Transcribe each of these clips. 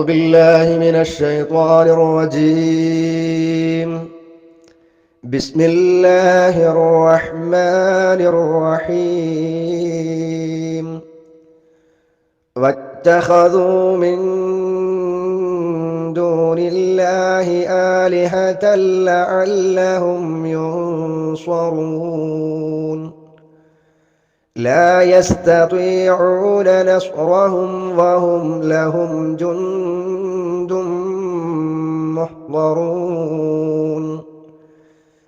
أعوذ بالله من الشيطان الرجيم. بسم الله الرحمن الرحيم. واتخذوا من دون الله آلهة لعلهم ينصرون. لا يستطيعون نصرهم وهم لهم جند محضرون.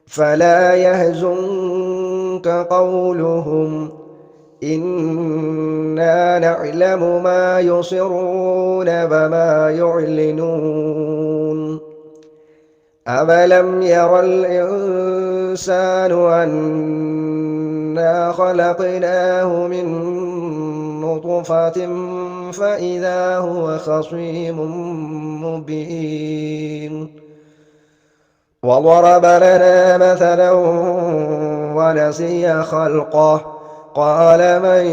فلا يحزنك قولهم إنا نعلم ما يصرون وما يعلنون. أولم ير الإنسان أنا خلقناه من نطفة فإذا هو خصيم مبين. وضرب لنا مثلا ونسي خلقه قال من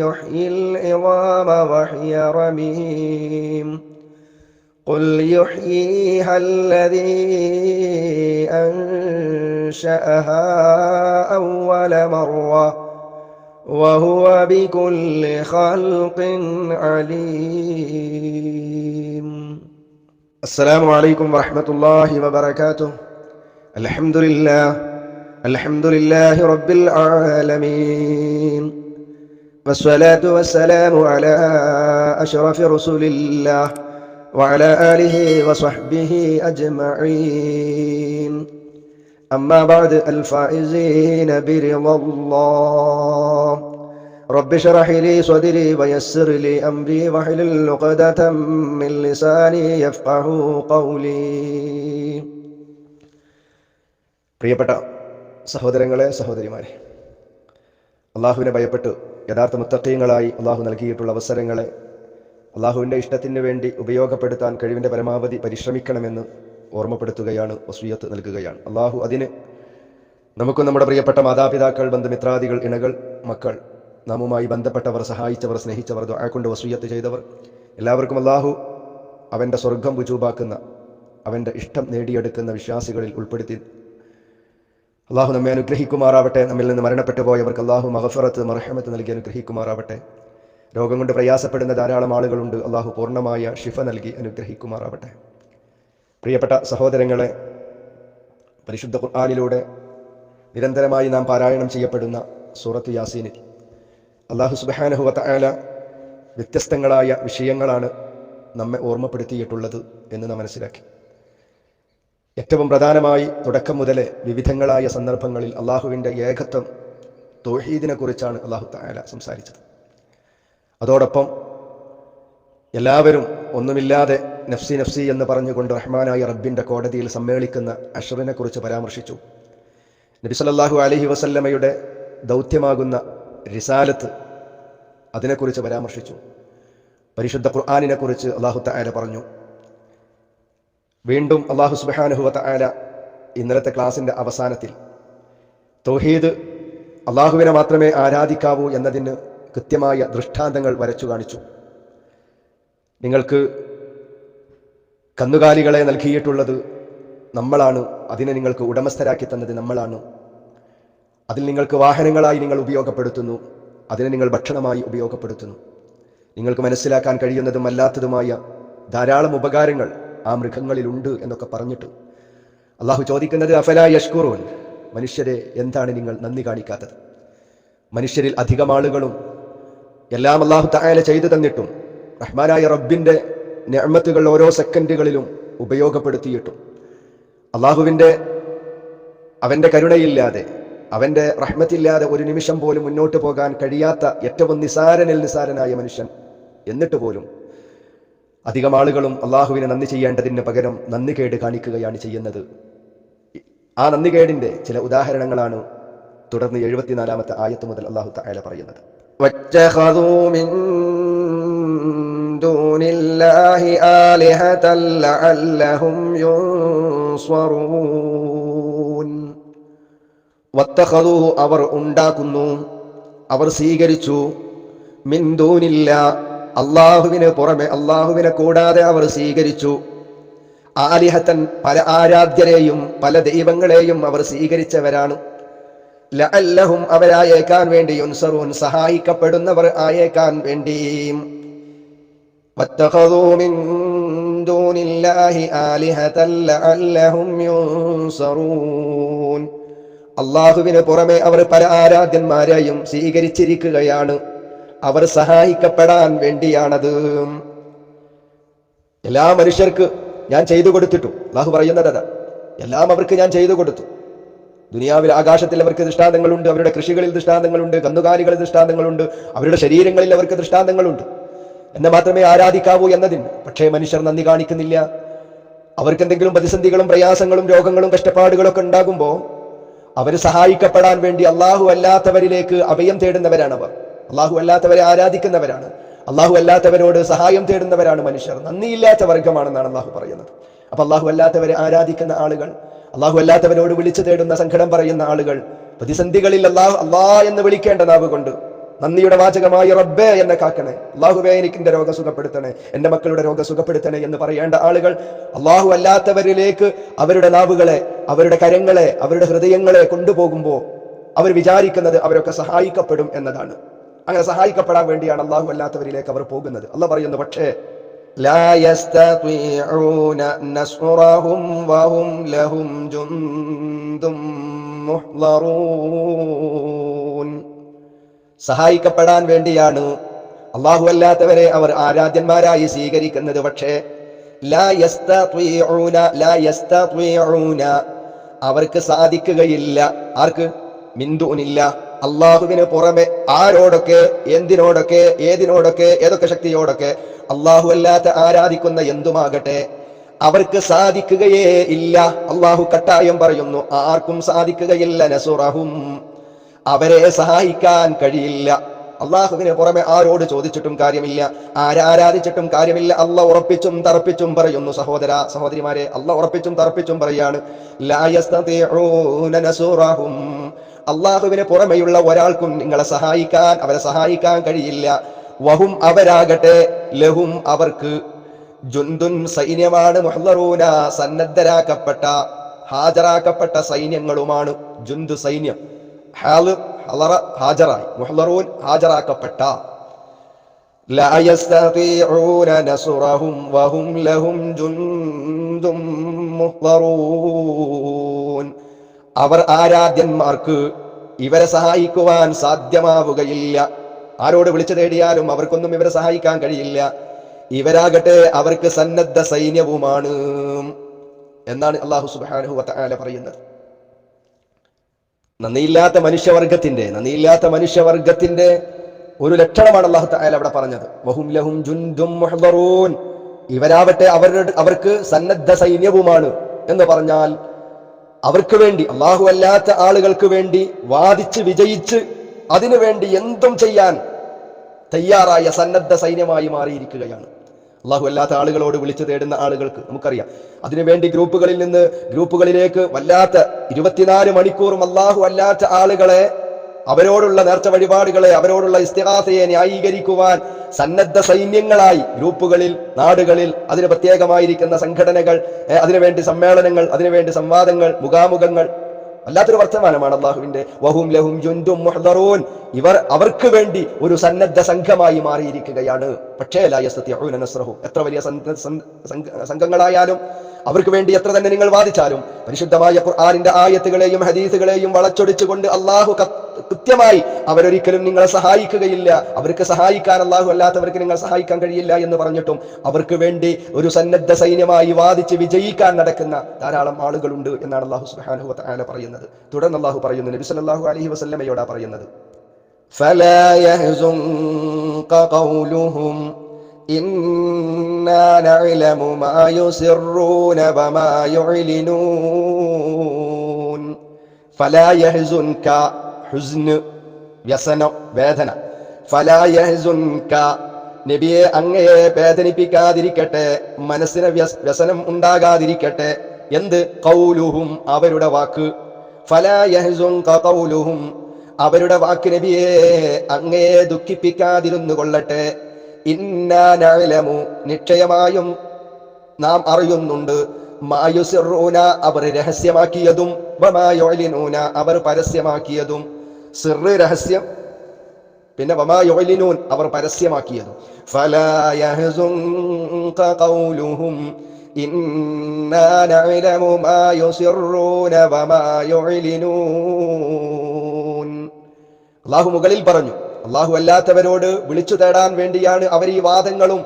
يحيي العظام وهي رميم. قل يحييها الذي أنشأها أول مرة وهو بكل خلق عليم. السلام عليكم ورحمة الله وبركاته. الحمد لله رب العالمين، والصلاة والسلام على أشرف رسول الله وعلى آله وصحبه أجمعين. أما بعد، الفائزين برضا الله. رب اشرح لي صدري ويسر لي أمري واحلل عقدة من لساني يفقهوا قولي. പ്രിയപ്പെട്ട സഹോദരങ്ങളെ, സഹോദരിമാരെ, അള്ളാഹുവിനെ ഭയപ്പെട്ട് യഥാർത്ഥ മുത്തഖീങ്ങളായി അള്ളാഹു നൽകിയിട്ടുള്ള അവസരങ്ങളെ അള്ളാഹുവിൻ്റെ ഇഷ്ടത്തിന് വേണ്ടി ഉപയോഗപ്പെടുത്താൻ കഴിവിൻ്റെ പരമാവധി പരിശ്രമിക്കണമെന്ന് ഓർമ്മപ്പെടുത്തുകയാണ്, വസിയ്യത്ത് നൽകുകയാണ്. അള്ളാഹു അതിന് നമുക്കും നമ്മുടെ പ്രിയപ്പെട്ട മാതാപിതാക്കൾ, ബന്ധുമിത്രാദികൾ, ഇണകൾ, മക്കൾ, നാമുമായി ബന്ധപ്പെട്ടവർ, സഹായിച്ചവർ, സ്നേഹിച്ചവർ, ദുആ കൊണ്ട് വസിയ്യത്ത് ചെയ്തവർ എല്ലാവർക്കും അള്ളാഹു അവൻ്റെ സ്വർഗം വുജൂബാക്കുന്ന, അവൻ്റെ ഇഷ്ടം നേടിയെടുക്കുന്ന വിശ്വാസികളിൽ ഉൾപ്പെടുത്തി അള്ളാഹു നമ്മെ അനുഗ്രഹിക്കുമാറാവട്ടെ. നമ്മിൽ നിന്ന് മരണപ്പെട്ടു പോയവർക്ക് അള്ളാഹു മഗ്ഫിറത്ത്, മർഹമത്ത് നൽകി അനുഗ്രഹിക്കുമാറാവട്ടെ. രോഗം കൊണ്ട് പ്രയാസപ്പെടുന്ന ധാരാളം ആളുകളുണ്ട്, അള്ളാഹു പൂർണ്ണമായ ശിഫ നൽകി അനുഗ്രഹിക്കുമാറാവട്ടെ. പ്രിയപ്പെട്ട സഹോദരങ്ങളെ, പരിശുദ്ധ ഖുർആനിലൂടെ നിരന്തരമായി നാം പാരായണം ചെയ്യപ്പെടുന്ന സൂറത്ത് യാസീനിൽ അള്ളാഹു സുബ്ഹാനഹു വ തആല വ്യത്യസ്തങ്ങളായ വിഷയങ്ങളാണ് നമ്മെ ഓർമ്മപ്പെടുത്തിയിട്ടുള്ളത് എന്ന് നാം മനസ്സിലാക്കി. ഏറ്റവും പ്രധാനമായി തുടക്കം മുതലേ വിവിധങ്ങളായ സന്ദർഭങ്ങളിൽ അള്ളാഹുവിൻ്റെ ഏകത്വം, തൗഹീദിനെ കുറിച്ചാണ് അള്ളാഹു തആല സംസാരിച്ചത്. അതോടൊപ്പം എല്ലാവരും ഒന്നുമില്ലാതെ നഫ്സി നഫ്സി എന്ന് പറഞ്ഞുകൊണ്ട് റഹ്മാനായ റബ്ബിൻ്റെ കോടതിയിൽ സമ്മേളിക്കുന്ന അഷ്റിനെ കുറിച്ച് പരാമർശിച്ചു. നബി സല്ലല്ലാഹു അലൈഹി വസല്ലമയുടെ ദൗത്യമാകുന്ന റിസാലത്ത്, അതിനെക്കുറിച്ച് പരാമർശിച്ചു. പരിശുദ്ധ ഖുർആനിനെ കുറിച്ച് അള്ളാഹു തആല പറഞ്ഞു. വീണ്ടും അള്ളാഹു സുബ്ഹാനഹു വ തആല ഇന്നലത്തെ ക്ലാസിൻ്റെ അവസാനത്തിൽ തൗഹീദ്, അള്ളാഹുവിനെ മാത്രമേ ആരാധിക്കാവൂ എന്നതിന് കൃത്യമായ ദൃഷ്ടാന്തങ്ങൾ വരച്ചു കാണിച്ചു. നിങ്ങൾക്ക് കന്നുകാലികളെ നൽകിയിട്ടുള്ളത് നമ്മളാണ്, അതിനെ നിങ്ങൾക്ക് ഉടമസ്ഥരാക്കി തന്നത് നമ്മളാണ്. അതിൽ നിങ്ങൾക്ക് വാഹനങ്ങളായി നിങ്ങൾ ഉപയോഗപ്പെടുത്തുന്നു, അതിനെ നിങ്ങൾ ഭക്ഷണമായി ഉപയോഗപ്പെടുത്തുന്നു. നിങ്ങൾക്ക് മനസ്സിലാക്കാൻ കഴിയുന്നതും അല്ലാത്തതുമായ ധാരാളം ഉപകാരങ്ങൾ ആ മൃഗങ്ങളിലുണ്ട് എന്നൊക്കെ പറഞ്ഞിട്ട് അള്ളാഹു ചോദിക്കുന്നത്, അഫലാ യഷ്കുറൂൻ, മനുഷ്യരെ എന്താണ് നിങ്ങൾ നന്ദി കാണിക്കാത്തത്? മനുഷ്യരിൽ അധികം ആളുകളും എല്ലാം അള്ളാഹു തആല ചെയ്തു തന്നിട്ടും റഹ്മാനായ റബ്ബിൻ്റെ നിഅമത്തുകൾ ഓരോ സെക്കൻഡുകളിലും ഉപയോഗപ്പെടുത്തിയിട്ടും അവൻ്റെ കരുണയില്ലാതെ, അവൻ്റെ റഹ്മത്തില്ലാതെ ഒരു നിമിഷം പോലും മുന്നോട്ട് പോകാൻ കഴിയാത്ത ഏറ്റവും നിസാരനായ മനുഷ്യൻ. എന്നിട്ട് പോലും അധികം ആളുകളും അള്ളാഹുവിനെ നന്ദി ചെയ്യേണ്ടതിന് പകരം നന്ദികേട് കാണിക്കുകയാണ് ചെയ്യുന്നത്. ആ നന്ദികേടിൻ്റെ ചില ഉദാഹരണങ്ങളാണ് തുടർന്ന് 74-ാമത്തെ ആയത്ത് മുതൽ അള്ളാഹു തആല പറയുന്നത്. واتخذوا من دون الله آلهة لعلهم ينصرون. അവർ ഉണ്ടാക്കുന്നു, അവർ സ്വീകരിച്ചു, മിൻ ദൂനില്ല, അള്ളാഹുവിന് പുറമെ, അള്ളാഹുവിനെ കൂടാതെ അവർ സ്വീകരിച്ചു. ആലിഹത്തൻ, പല ആരാധ്യരെയും പല ദൈവങ്ങളെയും അവർ സ്വീകരിച്ചവരാണ്. ലഅല്ലഹും, അവരായേക്കാൻ വേണ്ടി, യുൻസറൂൻ, സഹായിക്കപ്പെടുന്നവർ ആയേക്കാൻ വേണ്ടി. വത്തഖദൂ മിൻ ദൂനില്ലാഹി ആലിഹതൻ ലഅല്ലഹും യുൻസറൂൻ. അള്ളാഹുവിന് പുറമെ അവർ പല ആരാധ്യന്മാരെയും സ്വീകരിച്ചിരിക്കുകയാണ്. അവർ സഹായിക്കപ്പെടാൻ വേണ്ടിയാണത്. എല്ലാ മനുഷ്യർക്ക് ഞാൻ ചെയ്തു കൊടുത്തിട്ടു. അള്ളാഹു പറയുന്നത് എല്ലാം അവർക്ക് ഞാൻ ചെയ്തു കൊടുത്തു. ദുനിയാവിൽ ആകാശത്തിൽ അവർക്ക് ദൃഷ്ടാന്തങ്ങളുണ്ട്, അവരുടെ കൃഷികളിൽ ദൃഷ്ടാന്തങ്ങളുണ്ട്, കന്നുകാലികളിൽ ദൃഷ്ടാന്തങ്ങളുണ്ട്, അവരുടെ ശരീരങ്ങളിൽ അവർക്ക് ദൃഷ്ടാന്തങ്ങളുണ്ട്. എന്നെ മാത്രമേ ആരാധിക്കാവൂ എന്നതിന്. പക്ഷേ മനുഷ്യർ നന്ദി കാണിക്കുന്നില്ല. അവർക്ക് എന്തെങ്കിലും പ്രതിസന്ധികളും പ്രയാസങ്ങളും രോഗങ്ങളും കഷ്ടപ്പാടുകളൊക്കെ ഉണ്ടാകുമ്പോൾ അവർ സഹായിക്കപ്പെടാൻ വേണ്ടി അള്ളാഹു അല്ലാത്തവരിലേക്ക് അഭയം തേടുന്നവരാണ്. അവർ അള്ളാഹു അല്ലാത്തവരെ ആരാധിക്കുന്നവരാണ്. അള്ളാഹു അല്ലാത്തവരോട് സഹായം തേടുന്നവരാണ് മനുഷ്യർ. നന്ദിയില്ലാത്ത വർഗമാണെന്നാണ് അള്ളാഹു പറയുന്നത്. അപ്പൊ അള്ളാഹു അല്ലാത്തവരെ ആരാധിക്കുന്ന ആളുകൾ, അള്ളാഹു അല്ലാത്തവരോട് വിളിച്ചു തേടുന്ന, സങ്കടം പറയുന്ന ആളുകൾ, പ്രതിസന്ധികളിൽ അള്ളാഹ് എന്ന് വിളിക്കേണ്ട നാവ് കൊണ്ട് നന്ദിയുടെ വാചകമായി റബ്ബേ എന്നെ കാക്കണേ, അള്ളാഹുവേ എനിക്ക് എന്റെ രോഗം സുഖപ്പെടുത്തണേ, എന്റെ മക്കളുടെ രോഗം സുഖപ്പെടുത്തണേ എന്ന് പറയേണ്ട ആളുകൾ അള്ളാഹു അല്ലാത്തവരിലേക്ക് അവരുടെ നാവുകളെ, അവരുടെ കരങ്ങളെ, അവരുടെ ഹൃദയങ്ങളെ കൊണ്ടുപോകുമ്പോൾ അവർ വിചാരിക്കുന്നത് അവരൊക്കെ സഹായിക്കപ്പെടും എന്നതാണ്. അങ്ങനെ സഹായിക്കപ്പെടാൻ വേണ്ടിയാണ് അള്ളാഹു അല്ലാത്തവരിലേക്ക് അവർ പോകുന്നത്. അള്ളാഹ് പറയുന്നു, പക്ഷേ ലാ യസ്തതിഊന നസ്റഹും വഹും ലഹും ജുന്ദും മുഹ്ളറൂൻ. സഹായിക്കപ്പെടാൻ വേണ്ടിയാണ് അള്ളാഹു അല്ലാത്തവരെ അവർ ആരാധ്യന്മാരായി സ്വീകരിക്കുന്നത്. പക്ഷേ ലാ യസ്തതിഊന, അവർക്ക് സാധിക്കുകയില്ല. ആർക്ക്? മിൻ ദൂനില്ല, അള്ളാഹുവിന് പുറമെ ആരോടൊക്കെ, എന്തിനോടൊക്കെ, ഏതിനോടൊക്കെ, ഏതൊക്കെ ശക്തിയോടൊക്കെ, അള്ളാഹു അല്ലാത്ത ആരാധിക്കുന്ന എന്തുമാകട്ടെ അവർക്ക് സാധിക്കുകയേ ഇല്ല. അള്ളാഹു കട്ടായം പറയുന്നു, ആർക്കും സാധിക്കുകയില്ല. നസുറഹും, അവരെ സഹായിക്കാൻ കഴിയില്ല. അള്ളാഹുവിന് പുറമെ ആരോട് ചോദിച്ചിട്ടും കാര്യമില്ല, ആരാധിച്ചിട്ടും കാര്യമില്ല. അള്ളാഹ് ഉറപ്പിച്ചും തറപ്പിച്ചും പറയുന്നു. സഹോദര സഹോദരിമാരെ, അള്ളാഹ് ഉറപ്പിച്ചും തറപ്പിച്ചും പറയാണ്, ലാ യസ്തതിഊന നസുറഹും, അള്ളാഹുവിന് പുറമെയുള്ള ഒരാൾക്കും അവരെ സഹായിക്കാൻ കഴിയില്ല. വഹും, അവരാകട്ടെ, ലഹും, അവർക്ക്, ജുന്ദുൻ, സൈന്യമാണ്, മുഹ്ളറൂന, സന്നദ്ധരാക്കപ്പെട്ട, ഹാജരാക്കപ്പെട്ട സൈന്യങ്ങളുമാണ്. ജുന്ദു, സൈന്യം. ഹാജറായി, മുഹ്ളറൂൻ, ഹാജരാക്കപ്പെട്ട. ലാ യസ്തതിഊന നസ്റഹും വഹും ലഹും ജുന്ദും മുഹ്ളറൂൻ. അവർ ആരാധ്യന്മാർക്ക് ഇവരെ സഹായിക്കുവാൻ സാധ്യമാവുകയില്ല. ആരോട് വിളിച്ചു തേടിയാലും അവർക്കൊന്നും ഇവരെ സഹായിക്കാൻ കഴിയില്ല. ഇവരാകട്ടെ അവർക്ക് സന്നദ്ധ സൈന്യവുമാണ് എന്നാണ് അല്ലാഹു സുബ്ഹാനഹു വ തആല പറയുന്നത്. നന്ദിയില്ലാത്ത മനുഷ്യവർഗത്തിന്റെ ഒരു ലക്ഷണമാണ് അല്ലാഹു തആല അവിടെ പറഞ്ഞത്. വഹും ലഹും ജുന്ദും മുഹ്ളറൂൻ, ഇവരാവട്ടെ അവർക്ക് സന്നദ്ധ സൈന്യവുമാണ് എന്ന് പറഞ്ഞാൽ അവർക്ക് വേണ്ടി, അള്ളാഹു അല്ലാത്ത ആളുകൾക്ക് വേണ്ടി വാദിച്ച് വിജയിച്ച് അതിനുവേണ്ടി എന്തും ചെയ്യാൻ തയ്യാറായ സന്നദ്ധ സൈന്യമായി മാറിയിരിക്കുകയാണ്. അള്ളാഹു അല്ലാത്ത ആളുകളോട് വിളിച്ചു തേടുന്ന ആളുകൾക്ക് നമുക്കറിയാം, അതിനുവേണ്ടി ഗ്രൂപ്പുകളിലേക്ക് വല്ലാത്ത 24 മണിക്കൂറും അള്ളാഹു അല്ലാത്ത ആളുകളെ, അവരോടുള്ള നേർച്ച വഴിപാടുകളെ, അവരോടുള്ള ഇസ്തിഗാസയെ ന്യായീകരിക്കുവാൻ സന്നദ്ധ സൈന്യങ്ങളായി ഗ്രൂപ്പുകളിൽ, നാടുകളിൽ, അതിന് പ്രത്യേകമായിരിക്കുന്ന സംഘടനകൾ, അതിനുവേണ്ടി സമ്മേളനങ്ങൾ, അതിനുവേണ്ടി സംവാദങ്ങൾ, മുഖാമുഖങ്ങൾ. വല്ലാത്തൊരു വർത്തമാനമാണ് അള്ളാഹുവിന്റെ വഹും ലഹും ജുന്ദും മുഹ്ളറൂൻ. അവർക്ക് വേണ്ടി ഒരു സന്നദ്ധ സംഘമായി മാറിയിരിക്കുകയാണ്. പക്ഷേ ലാ യസ്തതിഊന നസ്റഹു, എത്ര വലിയ സംഘങ്ങളായാലും അവർക്ക് വേണ്ടി എത്ര തന്നെ നിങ്ങൾ വാദിച്ചാലും പരിശുദ്ധമായ ഖുർആനിന്റെ ആയത്തുകളെയും ഹദീസുകളെയും വളച്ചൊടിച്ചുകൊണ്ട് അള്ളാഹു കൃത്യമായി അവരൊരിക്കലും നിങ്ങളെ സഹായിക്കുകയില്ല. അവർക്ക് സഹായിക്കാൻ, അള്ളാഹു അല്ലാത്തവർക്ക് നിങ്ങൾ സഹായിക്കാൻ കഴിയില്ല എന്ന് പറഞ്ഞിട്ടും അവർക്ക് വേണ്ടി ഒരു സന്നദ്ധ സൈന്യമായി വാദിച്ച് വിജയിക്കാൻ നടക്കുന്ന ധാരാളം ആളുകളുണ്ട് എന്നാണ് അള്ളാഹു സുബ്ഹാനഹു വ തആല പറയുന്നത്. തുടർന്ന് അള്ളാഹു പറയുന്നു, നബി സല്ലല്ലാഹു അലൈഹി വസല്ലമയോടാ പറയുന്നത്, ഫലാ യഹ്സുൻക ഖൗലുഹും ഇന്നാ നഅലമു മാ യുസിറൂന വമാ യുഅ്ലിനൂൻ. ഫലാ യഹ്സുൻക, ഹുസ്ന്, വ്യസനം, വേദന. ഫലാ യഹ്സുൻക, നബിയെ അങ്ങയെ വേദനിപ്പിക്കാതിരിക്കട്ടെ, മനസ്സിന് വ്യസനം ഉണ്ടാകാതിരിക്കട്ടെ. എന്ത്? ഖൗലുഹും, അവരുടെ വാക്ക്. ഫലാ യഹ്സുൻക ഖൗലുഹും, അവരുടെ വാക്ക് നബിയെ അങ്ങയെ ദുഃഖിപ്പിക്കാതിരുന്നു കൊള്ളട്ടെ. ഇന്നാ നഅലമു, നിശ്ചയമായും നാം അറിയുന്നുണ്ട്, മാ യുസിറൂന, അവർ രഹസ്യമാക്കിയതും, വമാ യുഅ്ലിനൂന, അവർ പരസ്യമാക്കിയതും. സിർ രഹസ്യം, പിന്നെ വമാ യുഅ്ലിനൂൻ അവർ പരസ്യമാക്കിയതും. ഫലാ യഹ്സുൻക ഖൗലുഹും ഇന്നാ നഅലമു മാ യുസിറൂന വമാ യുഅ്ലിനൂൻ. അല്ലാഹു മുകളിൽ പറഞ്ഞു, അല്ലാഹു അല്ലാത്തവരോട് വിളിച്ചു തേടാൻ വേണ്ടിയാണ് അവർ ഈ വാദങ്ങളും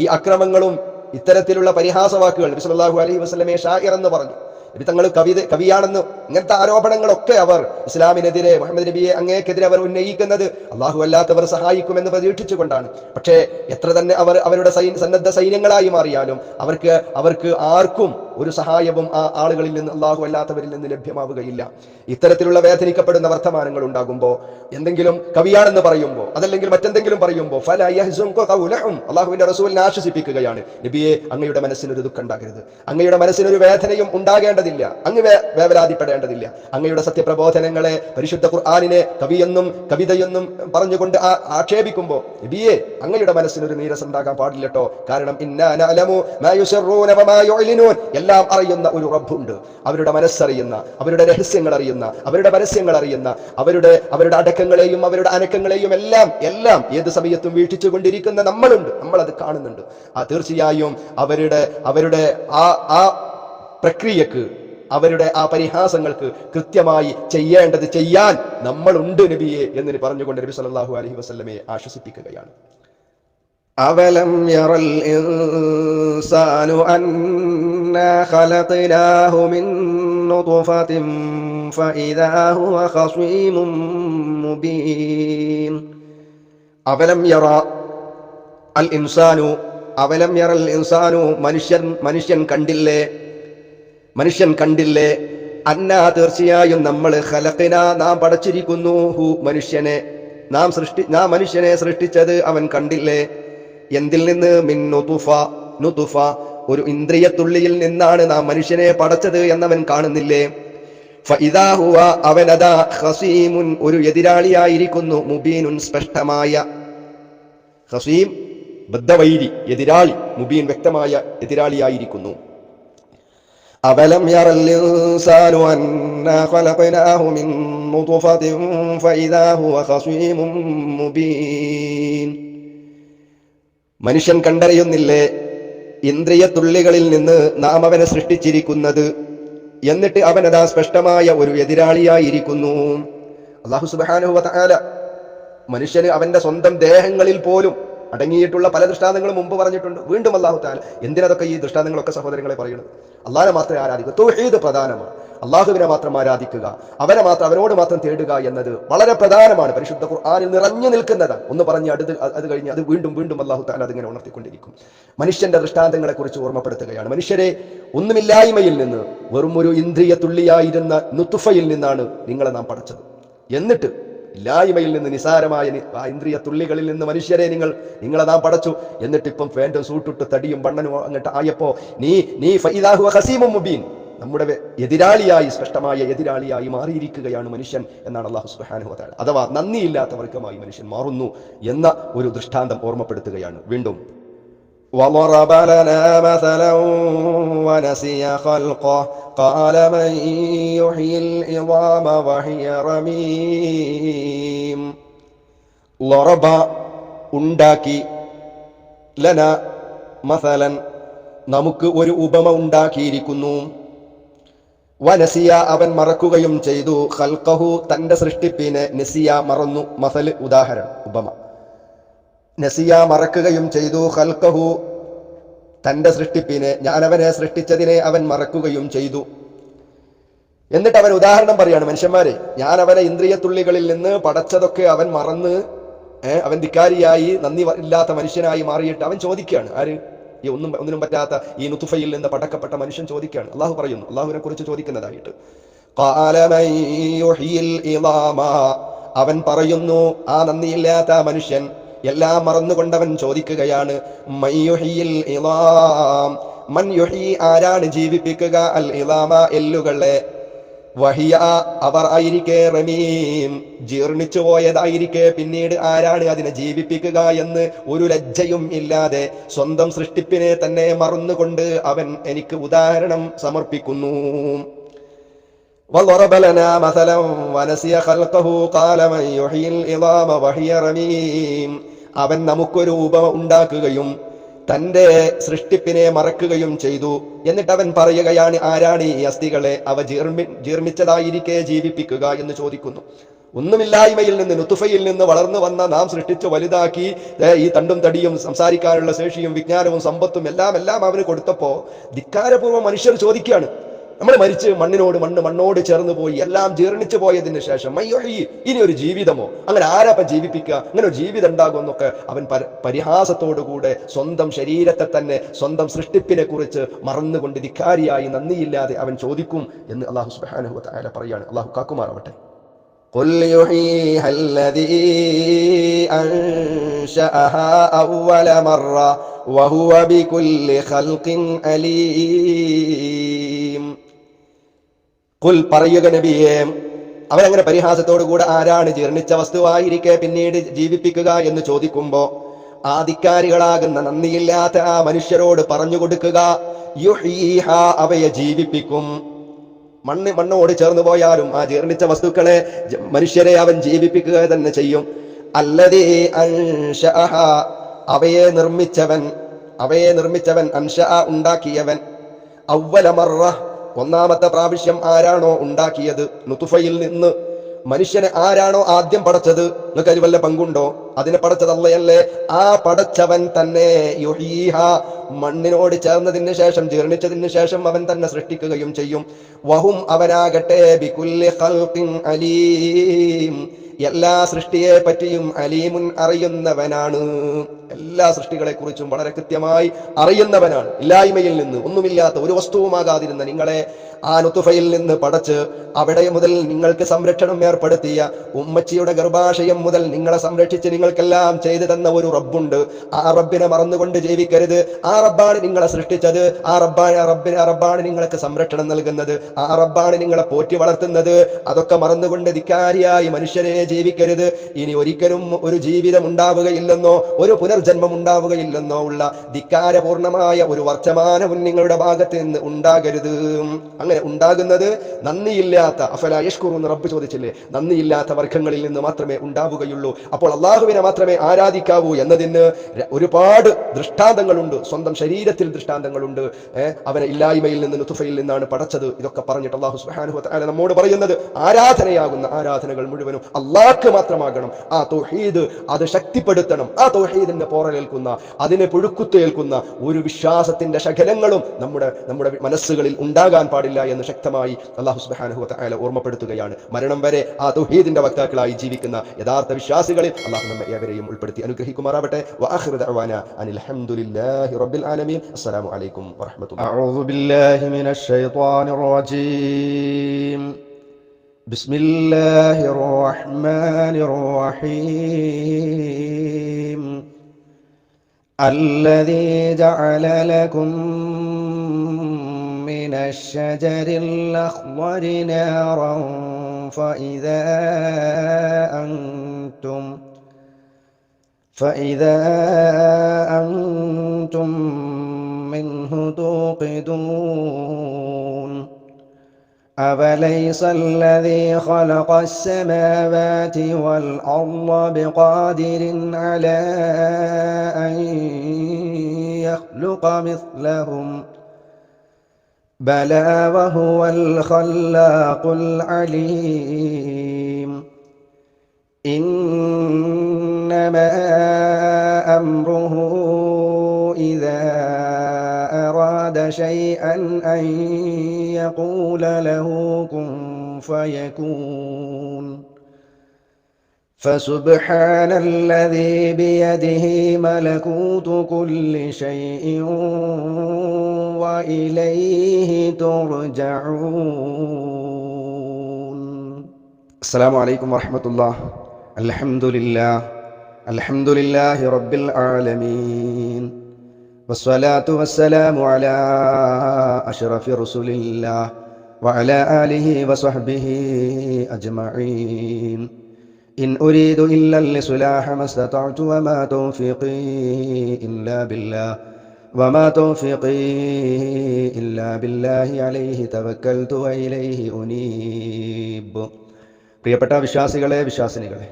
ഈ അക്രമങ്ങളും ഇത്തരത്തിലുള്ള പരിഹാസവാക്കുകൾ. നബി സല്ലല്ലാഹു അലൈഹി വസല്ലമയെ ഷാഇർ എന്ന് പറഞ്ഞു, നബി തങ്ങൾ കവിയാണെന്ന്, ഇങ്ങനത്തെ ആരോപണങ്ങളൊക്കെ അവർ ഇസ്ലാമിനെതിരെ, മുഹമ്മദ് നബിയെ അങ്ങേക്കെതിരെ അവർ ഉന്നയിക്കുന്നത് അള്ളാഹു അല്ലാത്തവർ സഹായിക്കുമെന്ന് പ്രതീക്ഷിച്ചുകൊണ്ടാണ്. പക്ഷേ എത്ര തന്നെ അവർ അവരുടെ സന്നദ്ധ സൈന്യങ്ങളായി മാറിയാലും അവർക്ക് ആർക്കും ഒരു സഹായവും ആ ആളുകളിൽ നിന്ന്, അള്ളാഹു അല്ലാത്തവരിൽ നിന്ന് ലഭ്യമാവുകയില്ല. ഇത്തരത്തിലുള്ള വേദനിക്കപ്പെടുന്ന വർത്തമാനങ്ങൾ ഉണ്ടാകുമ്പോൾ, എന്തെങ്കിലും കവിയാണെന്ന് പറയുമ്പോൾ, അതല്ലെങ്കിൽ മറ്റെന്തെങ്കിലും പറയുമ്പോൾ, ഫലാ യഹ്സുൻക ഖൗലുഹും, അള്ളാഹുവിന്റെ റസൂലിനെ ആശ്വസിപ്പിക്കുകയാണ്, നബിയെ അങ്ങയുടെ മനസ്സിനൊരു ദുഃഖം ഉണ്ടാകരുത്, അങ്ങയുടെ മനസ്സിനൊരു വേദനയും ഉണ്ടാകേണ്ടതില്ല, അങ്ങ് വേവലാതിപ്പെടേണ്ടതില്ല. അങ്ങയുടെ സത്യപ്രബോധനങ്ങളെ, പരിശുദ്ധ ഖുർആനിനെ കവിയെന്നും കവിതയെന്നും പറഞ്ഞുകൊണ്ട് ആക്ഷേപിക്കുമ്പോൾ നബിയെ അങ്ങയുടെ മനസ്സിനൊരു നീരസം ഉണ്ടാകാൻ പാടില്ലട്ടോ. കാരണം ഇന്നാ നഅലമു മാ യുസിറൂന വമാ യുഅ്ലിനൂൻ, എല്ലാം അറിയുന്ന ഒരു റബ്ബുണ്ട്. അവരുടെ മനസ്സറിയുന്ന, അവരുടെ രഹസ്യങ്ങൾ അറിയുന്ന, അവരുടെ പരസ്യങ്ങൾ അറിയുന്ന, അവരുടെ അടക്കങ്ങളെയും അവരുടെ അനക്കങ്ങളെയും എല്ലാം ഏത് സമയത്തും വീക്ഷിച്ചുകൊണ്ടിരിക്കുന്ന നമ്മളുണ്ട്, നമ്മളത് കാണുന്നുണ്ട്. തീർച്ചയായും അവരുടെ ആ പ്രക്രിയക്ക്, അവരുടെ ആ പരിഹാസങ്ങൾക്ക് കൃത്യമായി ചെയ്യേണ്ടത് ചെയ്യാൻ നമ്മളുണ്ട് നബിയെ എന്ന് പറഞ്ഞുകൊണ്ട് നബി സല്ലല്ലാഹു അലൈഹി വസല്ലമയെ ആശ്വസിപ്പിക്കുകയാണ്. അവലം യറൽ ഇൻസാനു അന്നാ ഖലഖനാഹു മിൻ നുത്ഫത്തിൻ ഫഇദാ ഹുവ ഖസീമുൻ മുബീൻ. അവലം യറ അൽ ഇൻസാനു, അവലം യറൽ ഇൻസാനു, മനുഷ്യൻ കണ്ടില്ലേ, അന്നാ തീർച്ചയായും നമ്മൾ, ഖലഖനാ നാം പടച്ചിരിക്കുന്നു, ഹു മനുഷ്യനെ, നാം മനുഷ്യനെ സൃഷ്ടിച്ചത് അവൻ കണ്ടില്ലേ. എന്തിൽ നിന്ന്? മിൻ നുതുഫ, ഒരു ഇന്ദ്രിയത്തുള്ളിയിൽ നിന്നാണ് നാം മനുഷ്യനെ പടച്ചത് എന്നവൻ കാണുന്നില്ലേ. ഫഇദാ ഹുവ, അവനദാ ഖസീമുൻ, ഒരു എതിരാളിയായിരിക്കുന്നു, മുബീനുൻ, സ്പഷ്ടമായ. ഖസീം ബദ്ധവൈരി, എതിരാളി, മുബീൻ വ്യക്തമായ എതിരാളിയായിരിക്കുന്നു. അവലം യറൽ ഇൻസാനു അന്നാ ഖലഖനാഹു മിൻ നുത്ഫത്തിൻ ഫഇദാ ഹുവ ഖസീമുൻ മുബീൻ. മനുഷ്യൻ കണ്ടറിയുന്നില്ലേ ഇന്ദ്രിയത്തുള്ളികളിൽ നിന്ന് നാം അവനെ സൃഷ്ടിച്ചിരിക്കുന്നത്, എന്നിട്ട് അവനതാ സ്പഷ്ടമായ ഒരു എതിരാളിയായിരിക്കുന്നു. അല്ലാഹു സുബ്ഹാനഹു വ തആല മനുഷ്യന് അവന്റെ സ്വന്തം ദേഹങ്ങളിൽ പോലും അടങ്ങിയിട്ടുള്ള പല ദൃഷ്ടാന്തങ്ങളും മുമ്പ് പറഞ്ഞിട്ടുണ്ട്. വീണ്ടും അല്ലാഹു തആല എന്തിനതൊക്കെ ഈ ദൃഷ്ടാന്തങ്ങളൊക്കെ സഹോദരങ്ങളെ പറയുന്നത്? അല്ലാഹുവിനെ മാത്രമേ ആരാധിക്കുക, തൗഹീദ് പ്രധാനമാണ്. അല്ലാഹുവിനെ മാത്രം ആരാധിക്കുക, അവനോട് മാത്രം തേടുക എന്നത് വളരെ പ്രധാനമാണ്. പരിശുദ്ധ ഖുർആനിൽ നിറഞ്ഞു നിൽക്കുന്നതാണ്. ഒന്ന് പറഞ്ഞ് അത് കഴിഞ്ഞ് അത് വീണ്ടും അല്ലാഹു തആല അതിങ്ങനെ ഉണർത്തിക്കൊണ്ടിരിക്കും. മനുഷ്യന്റെ ദൃഷ്ടാന്തങ്ങളെ കുറിച്ച് ഓർമ്മപ്പെടുത്തുകയാണ്. മനുഷ്യരെ ഒന്നുമില്ലായ്മയിൽ നിന്ന്, വെറും ഒരു ഇന്ദ്രിയ തുള്ളിയായിരുന്ന നുത്ഫയിൽ നിന്നാണ് നിങ്ങളെ നാം പടച്ചത്. എന്നിട്ട് ഇല്ലായ്മയിൽ നിന്ന്, നിസാരമായ ആ ഇന്ദ്രിയ തുള്ളികളിൽ നിന്ന് മനുഷ്യരെ നിങ്ങളെ നാം പടച്ചു. എന്നിട്ട് ഇപ്പം ഫാൻറ്റും സൂട്ടിട്ട് തടിയും ബണ്ണനും അങ്ങോട്ട് ആയപ്പോ നീ ഫഇദാ ഹുവ ഖസീമുൻ മുബീൻ, നമ്മുടെ എതിരാളിയായി, സ്പഷ്ടമായ എതിരാളിയായി മാറിയിരിക്കുകയാണ് മനുഷ്യൻ എന്നാണ് അല്ലാഹു സുബ്ഹാനഹു വ തആല. അഥവാ നന്ദിയില്ലാത്ത വർഗമായി മനുഷ്യൻ മാറുന്നു എന്ന ഒരു ദൃഷ്ടാന്തം ഓർമ്മപ്പെടുത്തുകയാണ്. വീണ്ടും وضرب لنا مثلا ونسي خلقه قال من يحيي العظام وهي رميم. ضرب ഉണ്ടാക്കി, ലന മസലൻ നമുക്ക് ഒരു ഉപമ ഉണ്ടാക്കിയിരിക്കുന്നു, വനസിയ അവൻ മറക്കുകയും ചെയ്തു, ഖൽഖഹു തന്റെ സൃഷ്ടിപ്പിനെ, നസിയ മറന്നു, മസൽ ഉദാഹരണം, ഉപമ. നസിയ മറക്കുകയും ചെയ്തു, ഖൽഖഹു തന്റെ സൃഷ്ടിപ്പിനെ, ഞാനവനെ സൃഷ്ടിച്ചതിനെ അവൻ മറക്കുകയും ചെയ്തു. എന്നിട്ട് അവൻ ഉദാഹരണം പറയാണ്, മനുഷ്യന്മാരെ ഞാനവനെ ഇന്ദ്രിയത്തുള്ളികളിൽ നിന്ന് പടച്ചതൊക്കെ അവൻ മറന്ന്, അവൻ ധിക്കാരിയായി, നന്ദി ഇല്ലാത്ത മനുഷ്യനായി മാറിയിട്ട് അവൻ ചോദിക്കുകയാണ്. ആര്? ഈ ഒന്നിനും പറ്റാത്ത ഈ നുത്ഫയിൽ നിന്ന് പടക്കപ്പെട്ട മനുഷ്യൻ ചോദിക്കുകയാണ്. അള്ളാഹു പറയുന്നു, അള്ളാഹുവിനെ കുറിച്ച് ചോദിക്കുന്നതായിട്ട്, ഖാല മൻ യുഹ്യിൽ ഇളാമ, അവൻ പറയുന്നു, ആ നന്ദിയില്ലാത്ത മനുഷ്യൻ എല്ലാം മറന്നുകൊണ്ടവൻ ചോദിക്കുകയാണ്, മൻ യുഹ്യിൽ ഇളാം, മൻ യുഹ്യി ആരാണ് ജീവിപ്പിക്കുക, അൽ ഇളാമ എല്ലുകളെ, വഹിയ അവർ ആയിരിക്കെ റമീം ജീർണിച്ചു പോയതായിരിക്കെ പിന്നീട് ആരാണ് അതിനെ ജീവിപ്പിക്കുക എന്ന് ഒരു ലജ്ജയും ഇല്ലാതെ സ്വന്തം സൃഷ്ടിപ്പിനെ തന്നെ മറന്നുകൊണ്ട് അവൻ എനിക്ക് ഉദാഹരണം സമർപ്പിക്കുന്നു. وضرب لنا مثلا ونسي خلقه قال من يحيي العظام وهي رميم. അവൻ നമുക്കൊരു ഉപമ ഉണ്ടാക്കുകയും തന്റെ സൃഷ്ടിപ്പിനെ മറക്കുകയും ചെയ്തു. എന്നിട്ട് അവൻ പറയുകയാണ്, ആരാണ് ഈ അസ്ഥികളെ അവ ജീർണിച്ചതായിരിക്കെ ജീവിപ്പിക്കുക എന്ന് ചോദിക്കുന്നു. ഒന്നുമില്ലായ്മയിൽ നിന്ന്, നുതുഫയിൽ നിന്ന് വളർന്നു വന്ന നാം സൃഷ്ടിച്ച് വലുതാക്കി ഈ തണ്ടും തടിയും സംസാരിക്കാനുള്ള ശേഷിയും വിജ്ഞാനവും സമ്പത്തും എല്ലാം അവന് കൊടുത്തപ്പോ ധിക്കാരപൂർവ്വം മനുഷ്യർ ചോദിക്കുകയാണ്, നമ്മൾ മരിച്ച് മണ്ണോട് ചേർന്ന് പോയി എല്ലാം ജീർണിച്ചു പോയതിന് ശേഷം ഇനി ഒരു ജീവിതമോ, അങ്ങനെ ആരാപ്പം ജീവിപ്പിക്കുക, അങ്ങനെ ഒരു ജീവിതം ഉണ്ടാകും എന്നൊക്കെ അവൻ പരിഹാസത്തോടുകൂടെ സ്വന്തം ശരീരത്തെ തന്നെ, സ്വന്തം സൃഷ്ടിപ്പിനെ കുറിച്ച് മറന്നുകൊണ്ട് ധിക്കാരിയായി നന്ദിയില്ലാതെ അവൻ ചോദിക്കും എന്ന് അല്ലാഹു സുബ്ഹാനഹു വ തആല പറയാണ്. അല്ലാഹു കാക്കുമാറാവട്ടെ. ഖുൽ യുഹീഹ അല്ലദീ അൻശഅഹാ അവ്വല മറ വഹുവ ബികുല്ലി ഖൽഖിൻ അലീം. ഖുൽ പറയുക നബിയേ, അവനങ്ങനെ പരിഹാസത്തോടുകൂടെ ആരാണ് ജീർണിച്ച വസ്തുവായിരിക്കെ പിന്നീട് ജീവിപ്പിക്കുക എന്ന് ചോദിക്കുമ്പോ ആധികാരികളാകുന്ന നന്ദിയില്ലാത്ത ആ മനുഷ്യരോട് പറഞ്ഞു കൊടുക്കുക, യുഹീഹ അവയെ ജീവിപ്പിക്കും. മണ്ണോട് ചേർന്ന് പോയാലും ആ ജീർണിച്ച വസ്തുക്കളെ, മനുഷ്യരെ അവൻ ജീവിപ്പിക്കുക തന്നെ ചെയ്യും. അല്ലദീ അൻശഅഹ അവയെ നിർമ്മിച്ചവൻ അൻശഅ ഉണ്ടാക്കിയവൻ, അവ്വല മറ ഒന്നാമത്തെ പ്രാവശ്യം ആരാണോ ഉണ്ടാക്കിയത്, നുതുഫയിൽ നിന്ന് മനുഷ്യനെ ആരാണോ ആദ്യം പടച്ചത്, നിങ്ങൾക്ക് അതിൽ വല്ല പങ്കുണ്ടോ? അതിനെ പടച്ചത് അല്ലയല്ലേ? ആ പടച്ചവൻ തന്നെ യുഹീഹ മണ്ണിനോട് ചേർന്നതിന് ശേഷം, ജീർണിച്ചതിന് ശേഷം അവൻ തന്നെ സൃഷ്ടിക്കുകയും ചെയ്യും. വഹും അവനാകട്ടെ ബികുല്ലി ഖൽഖിൻ അലീം എല്ലാ സൃഷ്ടിയെ പറ്റിയും അലീമുൻ അറിയുന്നവനാണ്. എല്ലാ സൃഷ്ടികളെ കുറിച്ചും വളരെ കൃത്യമായി അറിയുന്നവനാണ്. ഇല്ലായ്മയിൽ നിന്ന്, ഒന്നുമില്ലാത്ത ഒരു വസ്തുവുമാകാതിരുന്ന നിങ്ങളെ ആ നുതുഫയിൽ നിന്ന് പടച്ച് അവിടെ മുതൽ നിങ്ങൾക്ക് സംരക്ഷണം ഏർപ്പെടുത്തിയ, ഉമ്മച്ചിയുടെ ഗർഭാശയം മുതൽ നിങ്ങളെ സംരക്ഷിച്ച് നിങ്ങൾക്കെല്ലാം ചെയ്തു തന്ന ഒരു റബ്ബുണ്ട്. ആ റബ്ബിനെ മറന്നുകൊണ്ട് ജീവിക്കരുത്. ആ റബ്ബാണ് നിങ്ങളെ സൃഷ്ടിച്ചത്. ആ റബ്ബാണ് നിങ്ങൾക്ക് സംരക്ഷണം നൽകുന്നത്. ആ റബ്ബാണ് നിങ്ങളെ പോറ്റി വളർത്തുന്നത്. അതൊക്കെ മറന്നുകൊണ്ട് ധിക്കാരിയായി മനുഷ്യരെ ജീവിക്കരുത്. ഇനി ഒരിക്കലും ഒരു ജീവിതം ഉണ്ടാവുകയില്ലെന്നോ, ഒരു പുനർജന്മം ഉണ്ടാവുകയില്ലെന്നോ ഉള്ള ധിക്കാരപൂർണമായ ഒരു വർത്തമാനവും നിങ്ങളുടെ ഭാഗത്ത് നിന്ന് ഉണ്ടാകരുത്. അങ്ങനെ ഉണ്ടാകുന്നത് നന്ദിയില്ലാത്ത, അഫലാ യഷ്കുറൂൻ റബ്ബ് ചോദിച്ചില്ലേ, നന്ദിയില്ലാത്ത വർഗങ്ങളിൽ നിന്ന് മാത്രമേ ഉണ്ടാവുകയുള്ളൂ. അപ്പോൾ അള്ളാഹുവിനെ മാത്രമേ ആരാധിക്കാവൂ എന്നതിന് ഒരുപാട് ദൃഷ്ടാന്തങ്ങളുണ്ട്. സ്വന്തം ശരീരത്തിൽ ദൃഷ്ടാന്തങ്ങളുണ്ട്. അവനെ ഇല്ലായ്മയിൽ നിന്ന്, നുതുഫയിൽ നിന്നാണ് പടച്ചത്. ഇതൊക്കെ പറഞ്ഞിട്ട് അല്ലാഹു സുബ്ഹാനഹു വ തആല നമ്മോട് പറയുന്നത്, ആരാധനയാകുന്ന ആരാധനകൾ മുഴുവനും അള്ളാഹ്ക്ക് മാത്രമാകണം. ആ തൗഹീദ് അത് ശക്തിപ്പെടുത്തണം. ആ തൗഹീദിന്റെ പോറലേൽക്കുന്ന, അതിനെ പുഴുക്കുത്തേൽക്കുന്ന ഒരു വിശ്വാസത്തിന്റെ ശകലങ്ങളും നമ്മുടെ മനസ്സുകളിൽ ഉണ്ടാകാൻ പാടില്ല എന്ന് ശക്തമായി അല്ലാഹു സുബ്ഹാനഹു വ തആല ഓർമ്മപ്പെടുത്തുകയാണ്. മരണം വരെ ആ തൗഹീദിന്റെ വക്താക്കളായി ജീവിക്കുന്ന യഥാർത്ഥ വിശ്വാസികളിൽ അല്ലാഹു നമ്മെ ഏവരെയും ഉൾപ്പെടുത്തി അനുഗ്രഹിക്കുമാറാവട്ടെ. വആഖിറു ദഅവാന അനിൽ ഹംദുലില്ലാഹി റബ്ബിൽ ആലമീൻ. അസ്സലാമു അലൈക്കും വറഹ്മത്തുള്ളാഹി. അഊദു ബില്ലാഹി മിനശ് ശൈത്വാനിർ റജീം. ബിസ്മില്ലാഹിർ റഹ്മാനിർ റഹീം. അല്ലദീ ജഅല ലകും من الشجر الأخضر نارا فإذا أنتم منه توقدون. أوليس الذي خلق السماوات والأرض بقادر على أن يخلق مثلهم بلى وهو الخلاق العليم. إنما أمره إذا أراد شيئا أن يقول له كن فيكون. فسبحان الذي بيده ملكوت كل شيء وإليه ترجعون. السلام عليكم ورحمة الله. الحمد لله رب العالمين، والصلاة والسلام على أشرف رسول الله وعلى آله وصحبه أجمعين. إن أريد إلا الإصلاح ما استطعت وما توفيقي إلا بالله عليه توكلت وإليه أنيب. പ്രിയപ്പെട്ട വിശ്വാസികളെ, വിശ്വാസിനികളെ,